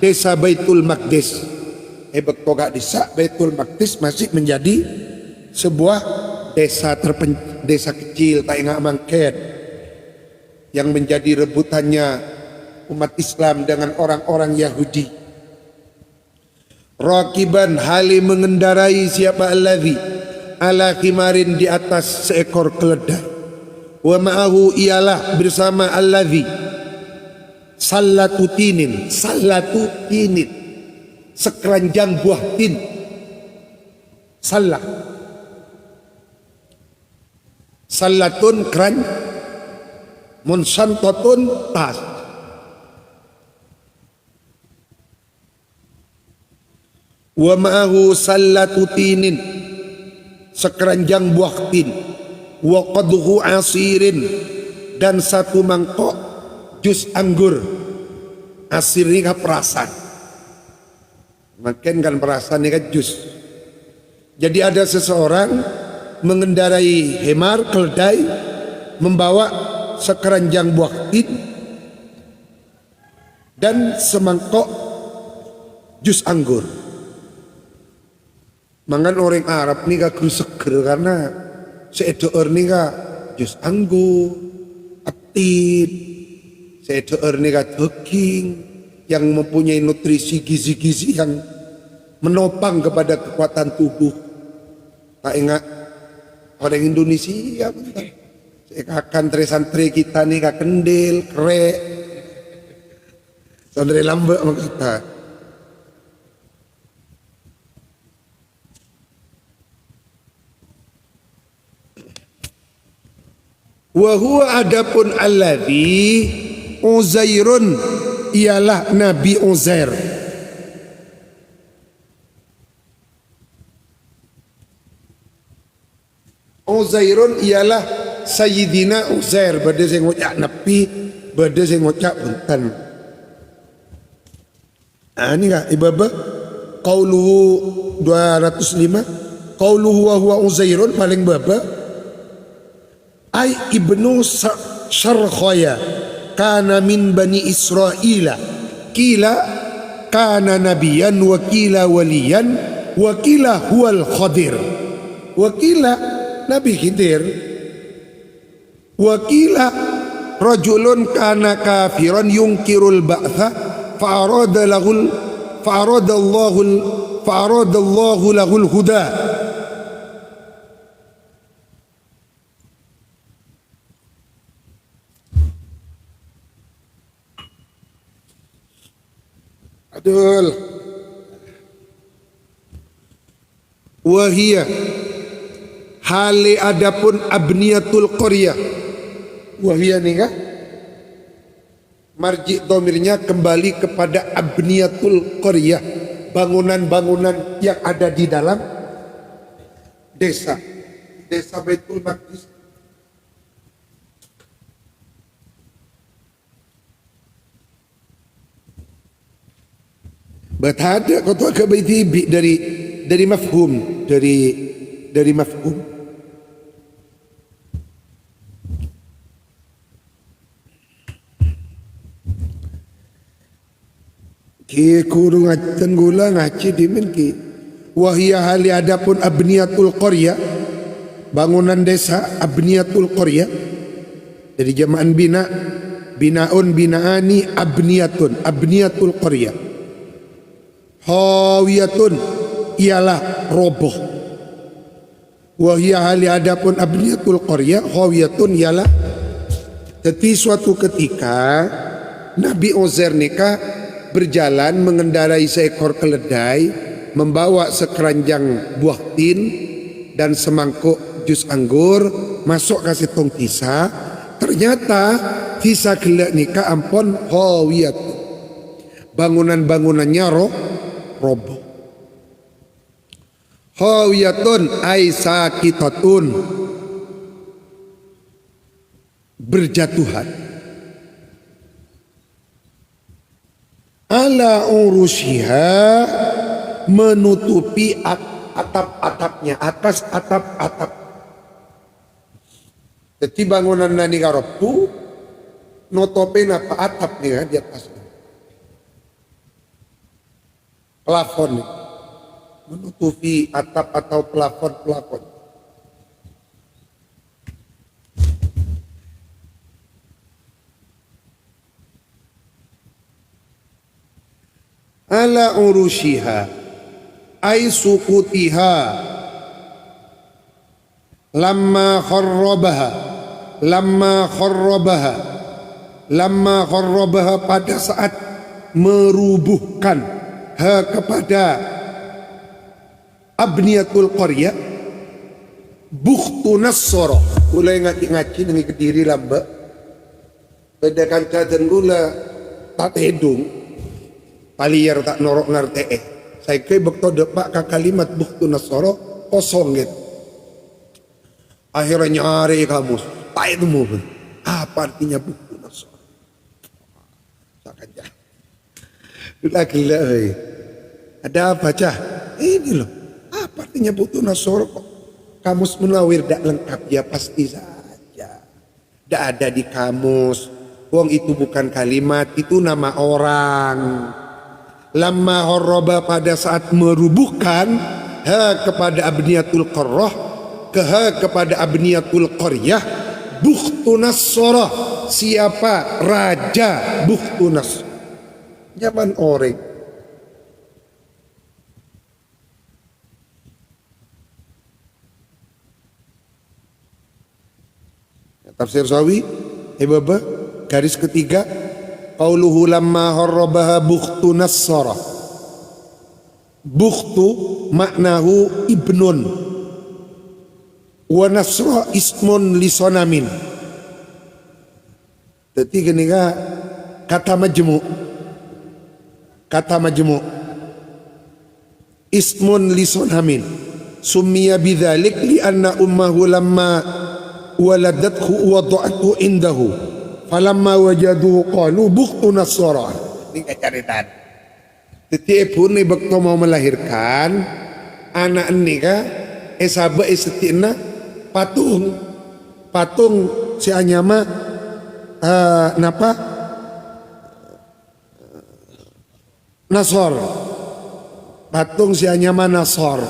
desa Baitul Maqdis. Bektoga desa Baitul Maqdis masih menjadi sebuah desa kecil tak ingat mangket yang menjadi rebutannya umat Islam dengan orang-orang Yahudi. Raqiban, hali mengendarai siapa alladzi, ala khimarin, di atas seekor keledai. Wa ma'ahu, ialah bersama alladzi, sallatu tinin, sekeranjang buah tin. Sallatun keran, munsantotun tas. Wa ma'ahu sallatu tinin, sekeranjang buah tin. Wa qadhu asirin, dan satu mangkok jus anggur. Asir ini kan perasan, makin kan perasan ini kan jus. Jadi ada seseorang mengendarai hemar, keledai, membawa sekeranjang buah tin dan semangkok jus anggur. Mangan orang Arab ni gak seger karena seedor ni gak jus anggur, atin, seedor ni gak daging yang mempunyai nutrisi gizi-gizi yang menopang kepada kekuatan tubuh. Tak ingat orang Indonesia bentar. Akan santri kita nih kak kendil, krek, santri lambek sama kita. Wa huwa, adapun alladzi Uzairun, ialah Nabi Uzair. Uzairun ialah Sayyidina Uzair. Bada saya ngucap nabi, bada saya ngucap buntan. Ini enggak ibaba qauluhu 205, qauluhu wa huwa Uzairun paling baba ai ibnu Syarkhaya kana min bani Israila kila kana nabiyan wa kila waliyan wa kila huwal Khadir wa kila Nabi Khidir, wakila rajulun kana kafiran yungkirul ba'tha fa'aradallahu lahul huda. Adul wahia, hali adapun abniyatul qaryah. Wahia nih kah? Marji domirnya kembali kepada abniyatul qaryah, bangunan-bangunan yang ada di dalam desa Baitul Maqdis. Bertada kau tu agak baiti dari mafhum, dari mafhum. Ki kurung atan gula ngaci dimen ki. Wahia hali adapun abniyatul qarya, bangunan desa abniyatul qarya. Dari jamaan binaun binaani abniyatul qarya. Hawiyatun ialah roboh. Wahia hali adapun abniyatul qarya, hawiyatun ialah teti suatu ketika Nabi Uzair nikah berjalan mengendarai seekor keledai, membawa sekeranjang buah tin dan semangkuk jus anggur, masuk kasih tong tisa. Ternyata tisa kelak nikah ampun hawiyat, bangunan-bangunannya roboh. Hawiyatun ay sakitatun, berjatuhan. Ala urushiha, menutupi atap-atapnya, atas atap-atap. Jadi bangunan nani karopu nutupin apa atap nih di atas. Plafon, menutupi atap atau plafon. Ala urushiha ay sukutiha lamma kharrabaha pada saat merubuhkan kepada abniyatul qarya bukhtu Nassara. Mulai ngaji dengan Kediri lamba pada kanca dan gula tak hidung paliyar tak norok ngarte saya kira bekto depak ke kalimat bukhtu Nassara kosong gitu. Akhirnya nyari kamus tak itu mau apa artinya bukhtu Nassara sakajah gila ada apa cah ini loh apa artinya bukhtu Nassara kok kamus Munawir tidak lengkap ya pasti saja tidak ada di kamus. Wong itu bukan kalimat, itu nama orang. Lamma harraba pada saat merubuhkan kepada abniyatul qarrah kepada abniyatul qaryah bukhtu Nassara. Siapa raja bukhtu Nassara? Zaman orang. Tafsir Sawi baba garis ketiga qauluhu lamma harrabaha bukhtu Nassara. Bukhtu maknahu ibnun wa Nassara ismun li sonamin. Jadi gini kata majmu ismun li sonamin summiya bidzalik li anna ummahu lamma waladathu wada'athu indahu falamma wajaduhu qalu bukhtu Nassara. Ini kecaritan. Jadi ibu ini waktu mau melahirkan anak ini esaba isetina patung si anyama napa Nasor, patung si anyama Nasor.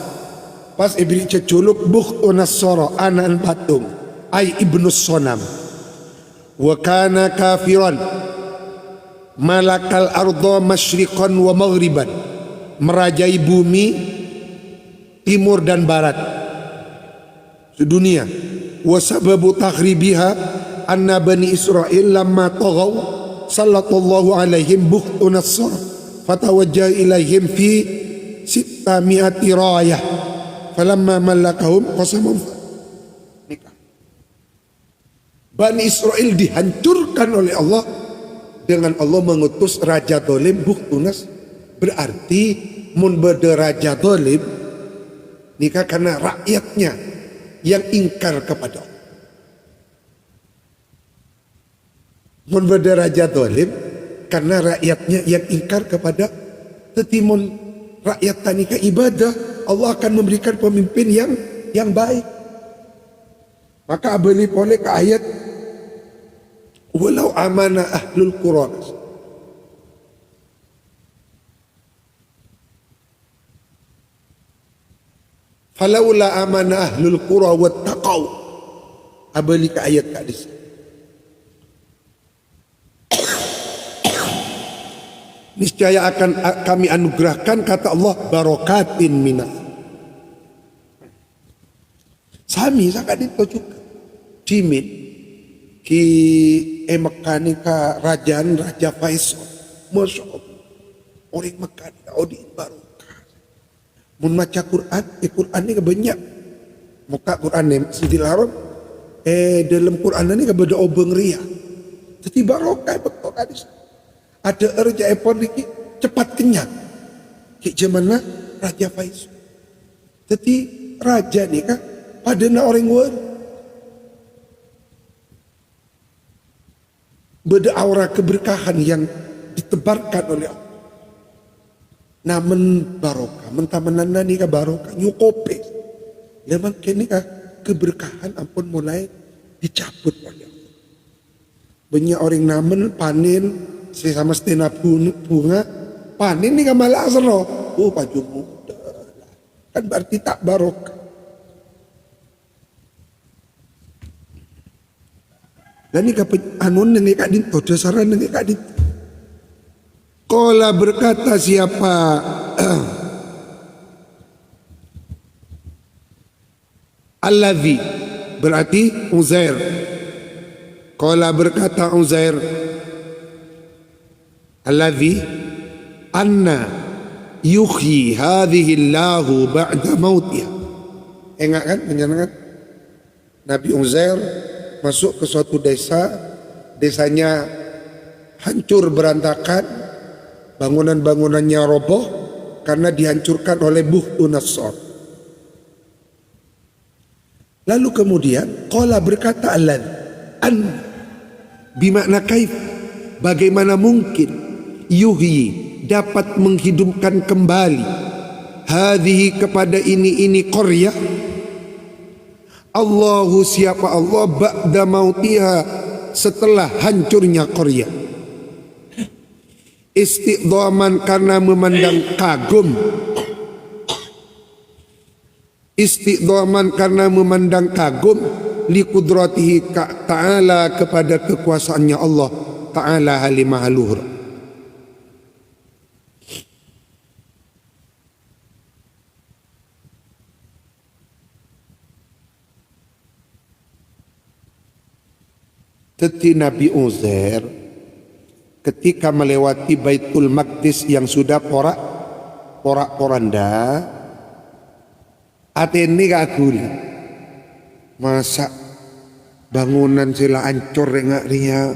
Pas ibri ceculuk bukhtu Nassara anak patung ay ibnus sonam. Wa kana kafiran malakal arda masyriqan wa maghriban, merajai bumi timur dan barat dunia. Wa sababu takhribiha anna bani Israil lamma taghaw sallallahu alaihim bukhtu Nassara fatawajjaha ilaihim fi 600 rayah falamma malakahum qasamum. Bani Israel dihancurkan oleh Allah dengan Allah mengutus raja dolim bukhtu Nassara. Berarti mun bade raja dolim nikah karena rakyatnya yang ingkar kepada Allah. Mun bade raja dolim karena rakyatnya yang ingkar kepada tetimun rakyat tani ke ibadah, Allah akan memberikan pemimpin yang baik. Maka abeli boleh ke ayat walau amana ahlul qura. Falaula amana ahlul qura wattaqau. Abeli ke ayat kat dis. Niscaya akan kami anugerahkan, kata Allah, barokatin minas. Sami sangat itu juga. Jimin ki Mekah ni ka Raja Faisal. Masya Allah. Orang Mekah ni kau di barokah. Mun baca Quran, Quran ni banyak. Muka Quran ni Masjidil Haram. Dalam Quran ni kepada obeng ria. Jadi barokah betul hadis. Ada raja epon ni cepat kenyang. Ki zamana Raja Faisal. Jadi raja ni kan pada nak orang luar beraura keberkahan yang ditebarkan oleh Allah. Namun barokah, mentamenana ni ka barokah nyukope. Lemang kini ka keberkahan ampun mulai dicabut oleh Allah. Banyak orang namen panen sama setengah bunga panen ni ka malah asro. Oh baju muda. Kan berarti tak barokah. Dan ni ka anon nengi kak dinto dasaran nengi kak dinto. Qala berkata siapa Alladhi berarti Uzair. Qala berkata Uzair Alladhi anna yuhyi hadhihi Allahu ba'da mautiha. Ingat kan penjenengan Nabi Uzair masuk ke suatu desa, desanya hancur berantakan, bangunan-bangunannya roboh karena dihancurkan oleh Buhtu Nassar. Lalu kemudian qala berkata alladhi an bimakna kaif, bagaimana mungkin yuhyi dapat menghidupkan kembali hadhihi kepada ini qaryah Allahu siapa Allah ba'da mautiha setelah hancurnya qaryah. Istiqdaman karena memandang kagum. Istiqdaman karena memandang kagum li qudratihi ta'ala kepada kekuasaannya Allah ta'ala halimah luhur. Teti Nabi Uzair ketika melewati Baitul Maqdis yang sudah porak-poranda, atene kaguli masa bangunan sila ancur rengak ria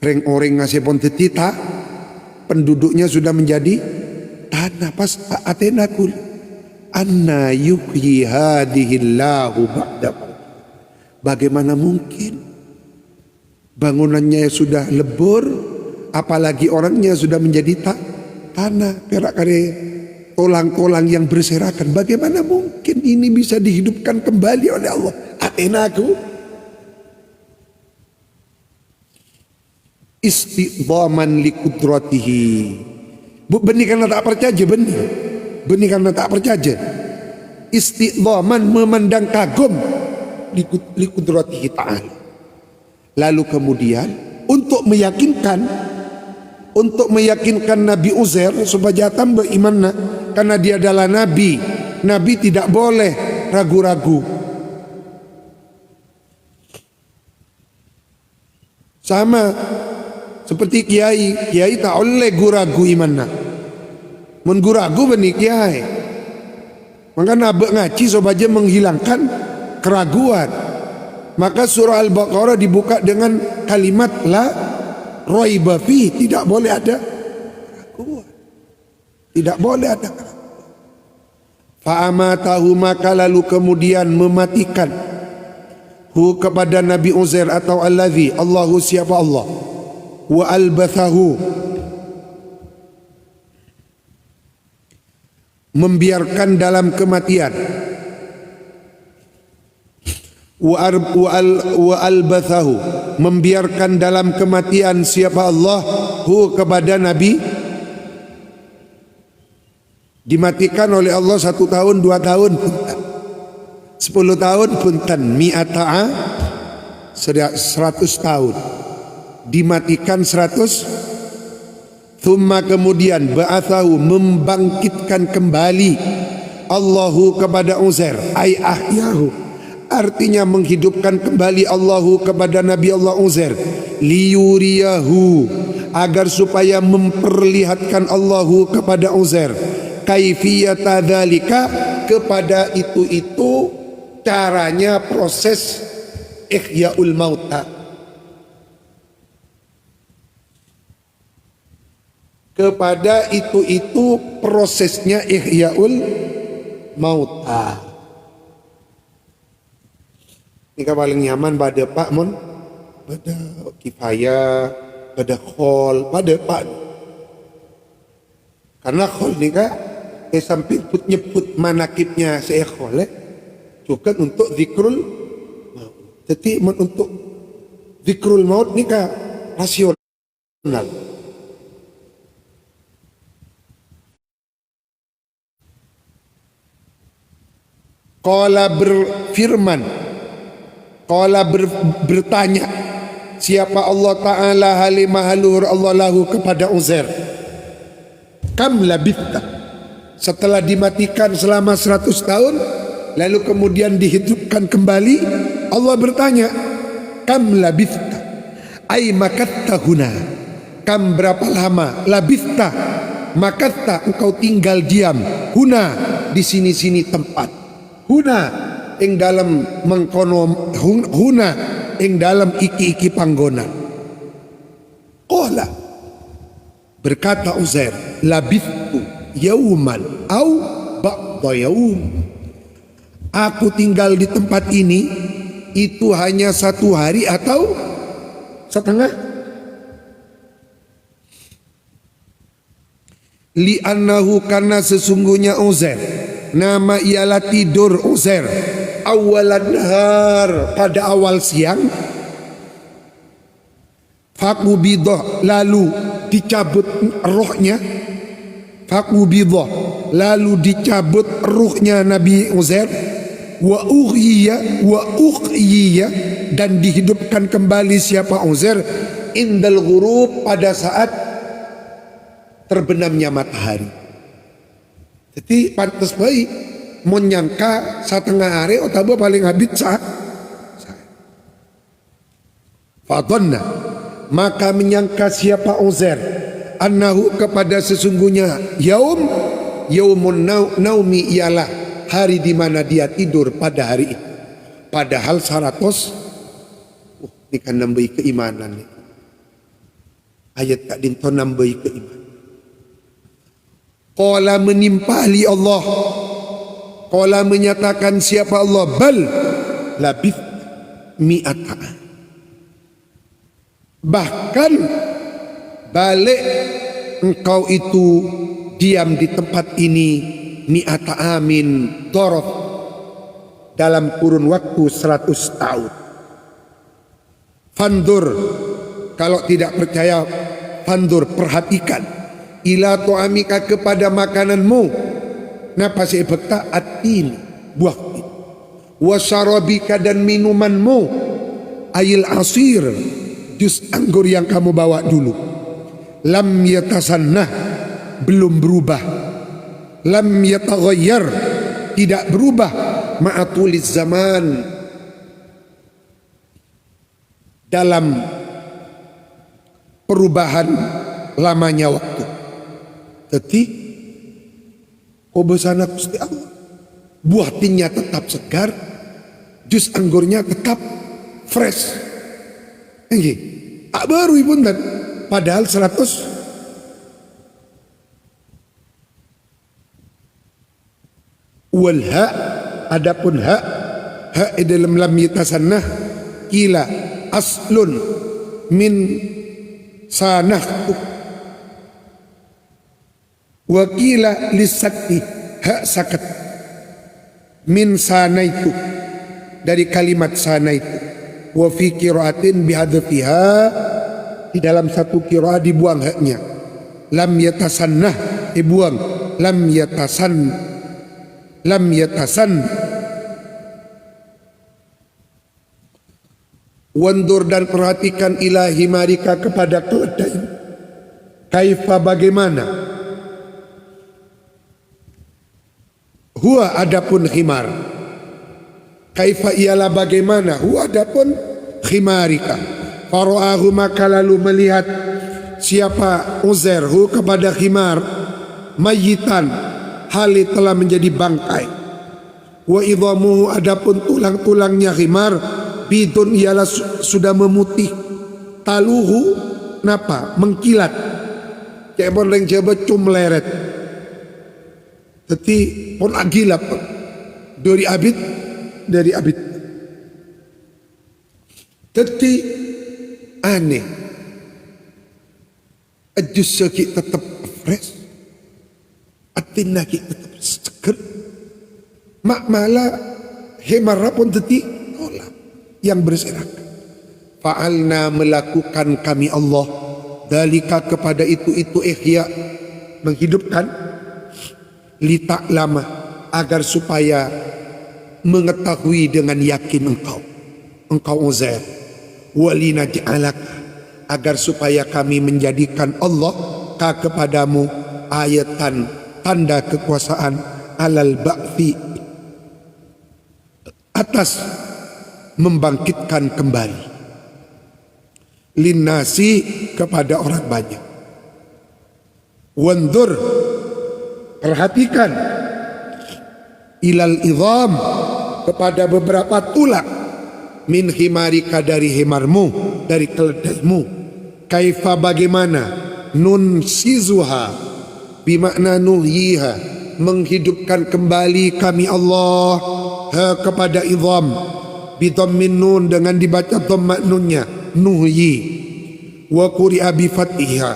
reng orang ngasih pon tetita penduduknya sudah menjadi tanah. Pas atena kul anna yuhyi hadihillahu ba'da, bagaimana mungkin bangunannya sudah lebur, apalagi orangnya sudah menjadi tanah, perak kare tolang-tolang yang berserakan. Bagaimana mungkin ini bisa dihidupkan kembali oleh Allah? Atenaku istiqdaman li qudratihi. Benih karena tak percaya, benih karena tak percaya. Istiqdaman memandang kagum li qudratihi ta'ala. Lalu kemudian untuk meyakinkan Nabi Uzair supaya tambah imannya, karena dia adalah Nabi tidak boleh ragu-ragu. Sama seperti kiai tak boleh ragu imannya. Mun ragu benih kiai. Maka nabi ngaji supaya menghilangkan keraguan. Maka surah Al-Baqarah dibuka dengan kalimat la raiba fi, tidak boleh ada keraguan. Tidak boleh ada keraguan. Fa'amatahu, maka lalu kemudian mematikan hu kepada Nabi Uzair atau alladhi, Allahu siapa Allah, wa albathahu membiarkan dalam kematian. Wa albathahu, membiarkan dalam kematian siapa Allah hu kepada Nabi, dimatikan oleh Allah 1 tahun 2 tahun 10 tahun punten mi'ata'a 100 tahun dimatikan 100. Thumma kemudian ba'athahu, membangkitkan kembali Allahu kepada Uzair, ay ahyahu, artinya menghidupkan kembali Allahu kepada Nabi Allah Uzair, liyuriyahu, agar supaya memperlihatkan Allahu kepada Uzair, kaifiyata dzalika, kepada itu caranya proses ihyaul mauta, kepada itu prosesnya ihyaul mauta. Ini paling nyaman pada Pak Mon, pada kifayah, pada khol, pada Pak. Karena khol ni kak, sampai nyebut manakibnya saya khol, juga untuk zikrul maut. Jadi untuk zikrul maut ni kak rasional. Qala berfirman, qala bertanya siapa Allah Ta'ala halimah haluhur Allah lahu kepada Uzair, kam labithta, setelah dimatikan selama 100 tahun lalu kemudian dihidupkan kembali, Allah bertanya kam labithta ay makatta huna, kam berapa lama, labithta makatta engkau tinggal diam, huna di sini-sini tempat, huna ing dalam mengkono, huna ing dalam iki-iki panggonan. Qala, berkata Uzair, labithtu yauman au ba'da yaum, aku tinggal di tempat ini itu hanya 1 hari atau setengah. Li'annahu, karena sesungguhnya Uzair, nama ialah tidur Uzair, awalan nahar, pada awal siang, faqubidah, lalu dicabut rohnya, faqubidah, lalu dicabut ruhnya Nabi Uzair, wa ughyiya, dan dihidupkan kembali siapa Uzair, indal ghurub, pada saat terbenamnya matahari. Jadi pantas baik menyangka setengah hari atau paling habis saat fadhanna, maka menyangka siapa Uzair, annahu, kepada sesungguhnya yaumun naumi, ialah hari di mana dia tidur pada hari itu. Padahal 100 ini kan nambahi keimanan nih. Ayat kak dinto nambahi keimanan. Qala, menimpali Allah, qala menyatakan siapa Allah, bal labith mi'ata, bahkan balik engkau itu diam di tempat ini mi'ata amin dorof, dalam kurun waktu 100 tahun. Fandur, kalau tidak percaya fandur, perhatikan, ila tu'amika, kepada makananmu, napa sih bekta atin, buah, wasyarabika, dan minumanmu, ayil asir, jus anggur yang kamu bawa dulu, lam yatasannah, belum berubah, lam yataghayyar, tidak berubah, ma'atuliz zaman, dalam perubahan lamanya waktu. Jadi kobesana Gusti Allah, buah tinnya tetap segar, jus anggurnya tetap fresh. Nggih, baru pun dan padahal 100. Wal ha, adapun ha dalam lam yatasannah, kila aslun min sanah, wakila lisakti, hak sakat. Min sanaitu, dari kalimat sanaitu. Wa fi qiraatin bihadfiha, di dalam satu qiraat dibuang haknya. Lam yatasannah, dibuang. Lam yatasan. Wandur, dan perhatikan ilahi marika, kepada keledai. Kaifa, bagaimana. Huwa, adapun khimar. Kaifa, ialah bagaimana. Huwa, adapun khimarika. Faro'ahu, maka lalu melihat siapa Uzair hu kepada khimar, mayitan, hali telah menjadi bangkai. Wa idhamuhu, adapun tulang-tulangnya khimar, bidun, ialah sudah memutih. Taluhu, napa, mengkilat. Cebon leng coba cumleret. Jadi pun agilap dari abid. Jadi aneh. Ajus sakit tetap fresh. Atina kita tetap seger. Mak malah hemara pun teti tolak yang berserakan. Fa'alna, melakukan kami Allah, dalika, kepada itu ihya, menghidupkan, litak lama, agar supaya mengetahui dengan yakin engkau Uzair, walinaj'alaka, agar supaya kami menjadikan Allah kepadamu ayatan, tanda kekuasaan, alal ba'fi, atas membangkitkan kembali, linnasi, kepada orang banyak. Wandur, perhatikan, ilal idham, kepada beberapa tulang, min himarika, dari himarmu, dari keledaimu. Kaifa, bagaimana, nun sizuha, bimakna nuhyiha, menghidupkan kembali kami Allah kepada idham, bidhammin nun, dengan dibaca dhamma nunnya, nuhyi. Wa quri'a bi fathiha,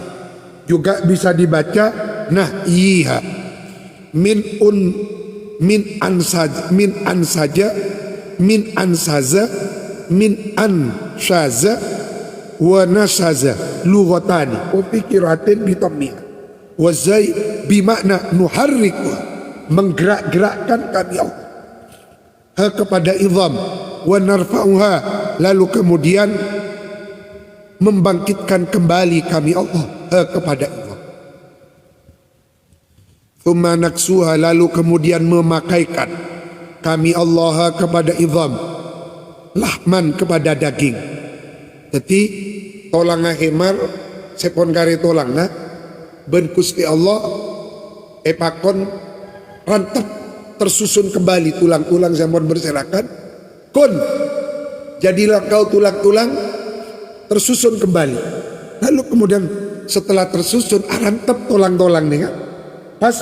juga bisa dibaca nahyiha. Min ansaza wa nasaza lughatani wa fikiratin bitammiha wa zai bimakna nuharriku, menggerak-gerakkan kami Allah kepada idham, wa narfa'uha, lalu kemudian membangkitkan kembali kami Allah kepada idham. Thumma naksuha, lalu kemudian memakaikan kami Allah kepada idham, lahman, kepada daging. Jadi tolangnya hemar, sepon kari tolangnya, ben Gusti Allah epakon rantep, tersusun kembali tulang-tulang zaman berserakan. Kun, jadilah kau tulang-tulang tersusun kembali. Lalu kemudian setelah tersusun, rantep tulang-tulang nih kan. Pas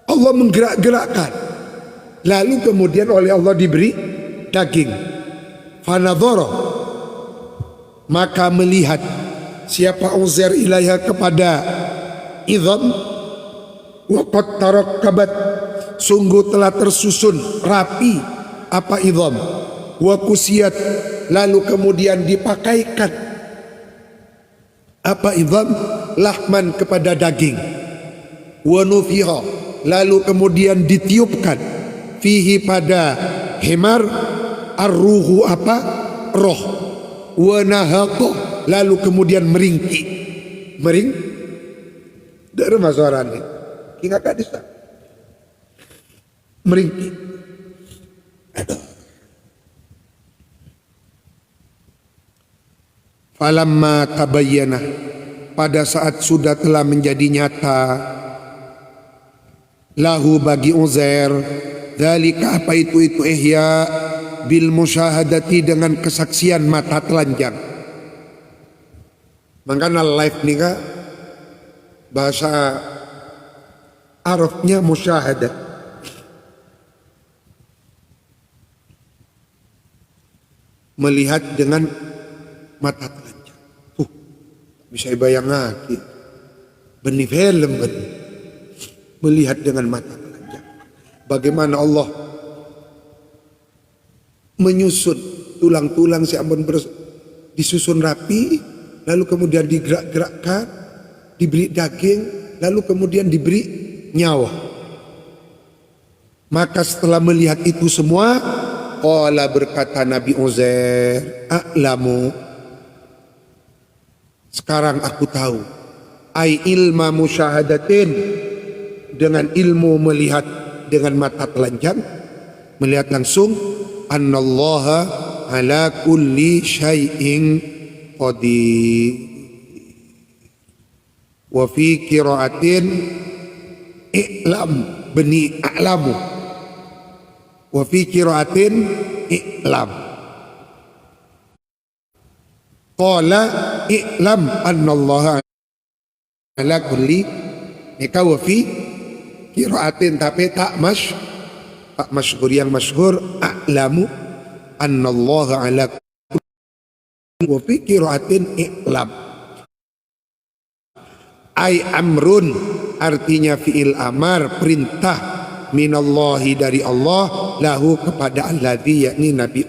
Allah menggerak-gerakkan, lalu kemudian oleh Allah diberi daging. Fanadhara, maka melihat siapa Uzair ilaiha, kepada idham, wa qad tarakkabat, sungguh telah tersusun rapi apa idham, wa kusiyat, lalu kemudian dipakaikan apa idham, lahman, kepada daging, wa nufiha, lalu kemudian ditiupkan, fihi, pada himar, ar-ruhu, apa, roh, wa nahaqa, lalu kemudian meringki, dari masyarakat ingat hadis meringki. Falamma tabayyana, pada saat sudah telah menjadi nyata, lahu, bagi Uzair, dzalika, apa itu ihya, bil musyahadati, dengan kesaksian mata telanjang. Makanya live nih kak, bahasa Arabnya musyahadah, melihat dengan mata telanjang. Bisa bayang lagi, benih film benih. melihat dengan mata telanjang. Bagaimana Allah menyusun tulang-tulang si Ambon disusun rapi, lalu kemudian digerak-gerakkan, diberi daging, lalu kemudian diberi nyawa. Maka setelah melihat itu semua, qala berkata Nabi Uzair, a'lamu, sekarang aku tahu, ai ilma musyahadatin, dengan ilmu melihat dengan mata telanjang, melihat langsung, annallaha ala kulli syai'in qadir. Wa fi qiraatin i'lam bani a'lamu, wa fi qiraatin i'lam, qala i'lam annallaha ala kulli, maka wa fi qiraatin, tapi tak masyhur, yang masyhur a'lamu annallaha ala kulli, wa fi qiraatin i'lam. Ai amrun, artinya fi'il amar, perintah, minallahi, dari Allah, lahu, kepada alladzi, yakni Nabi.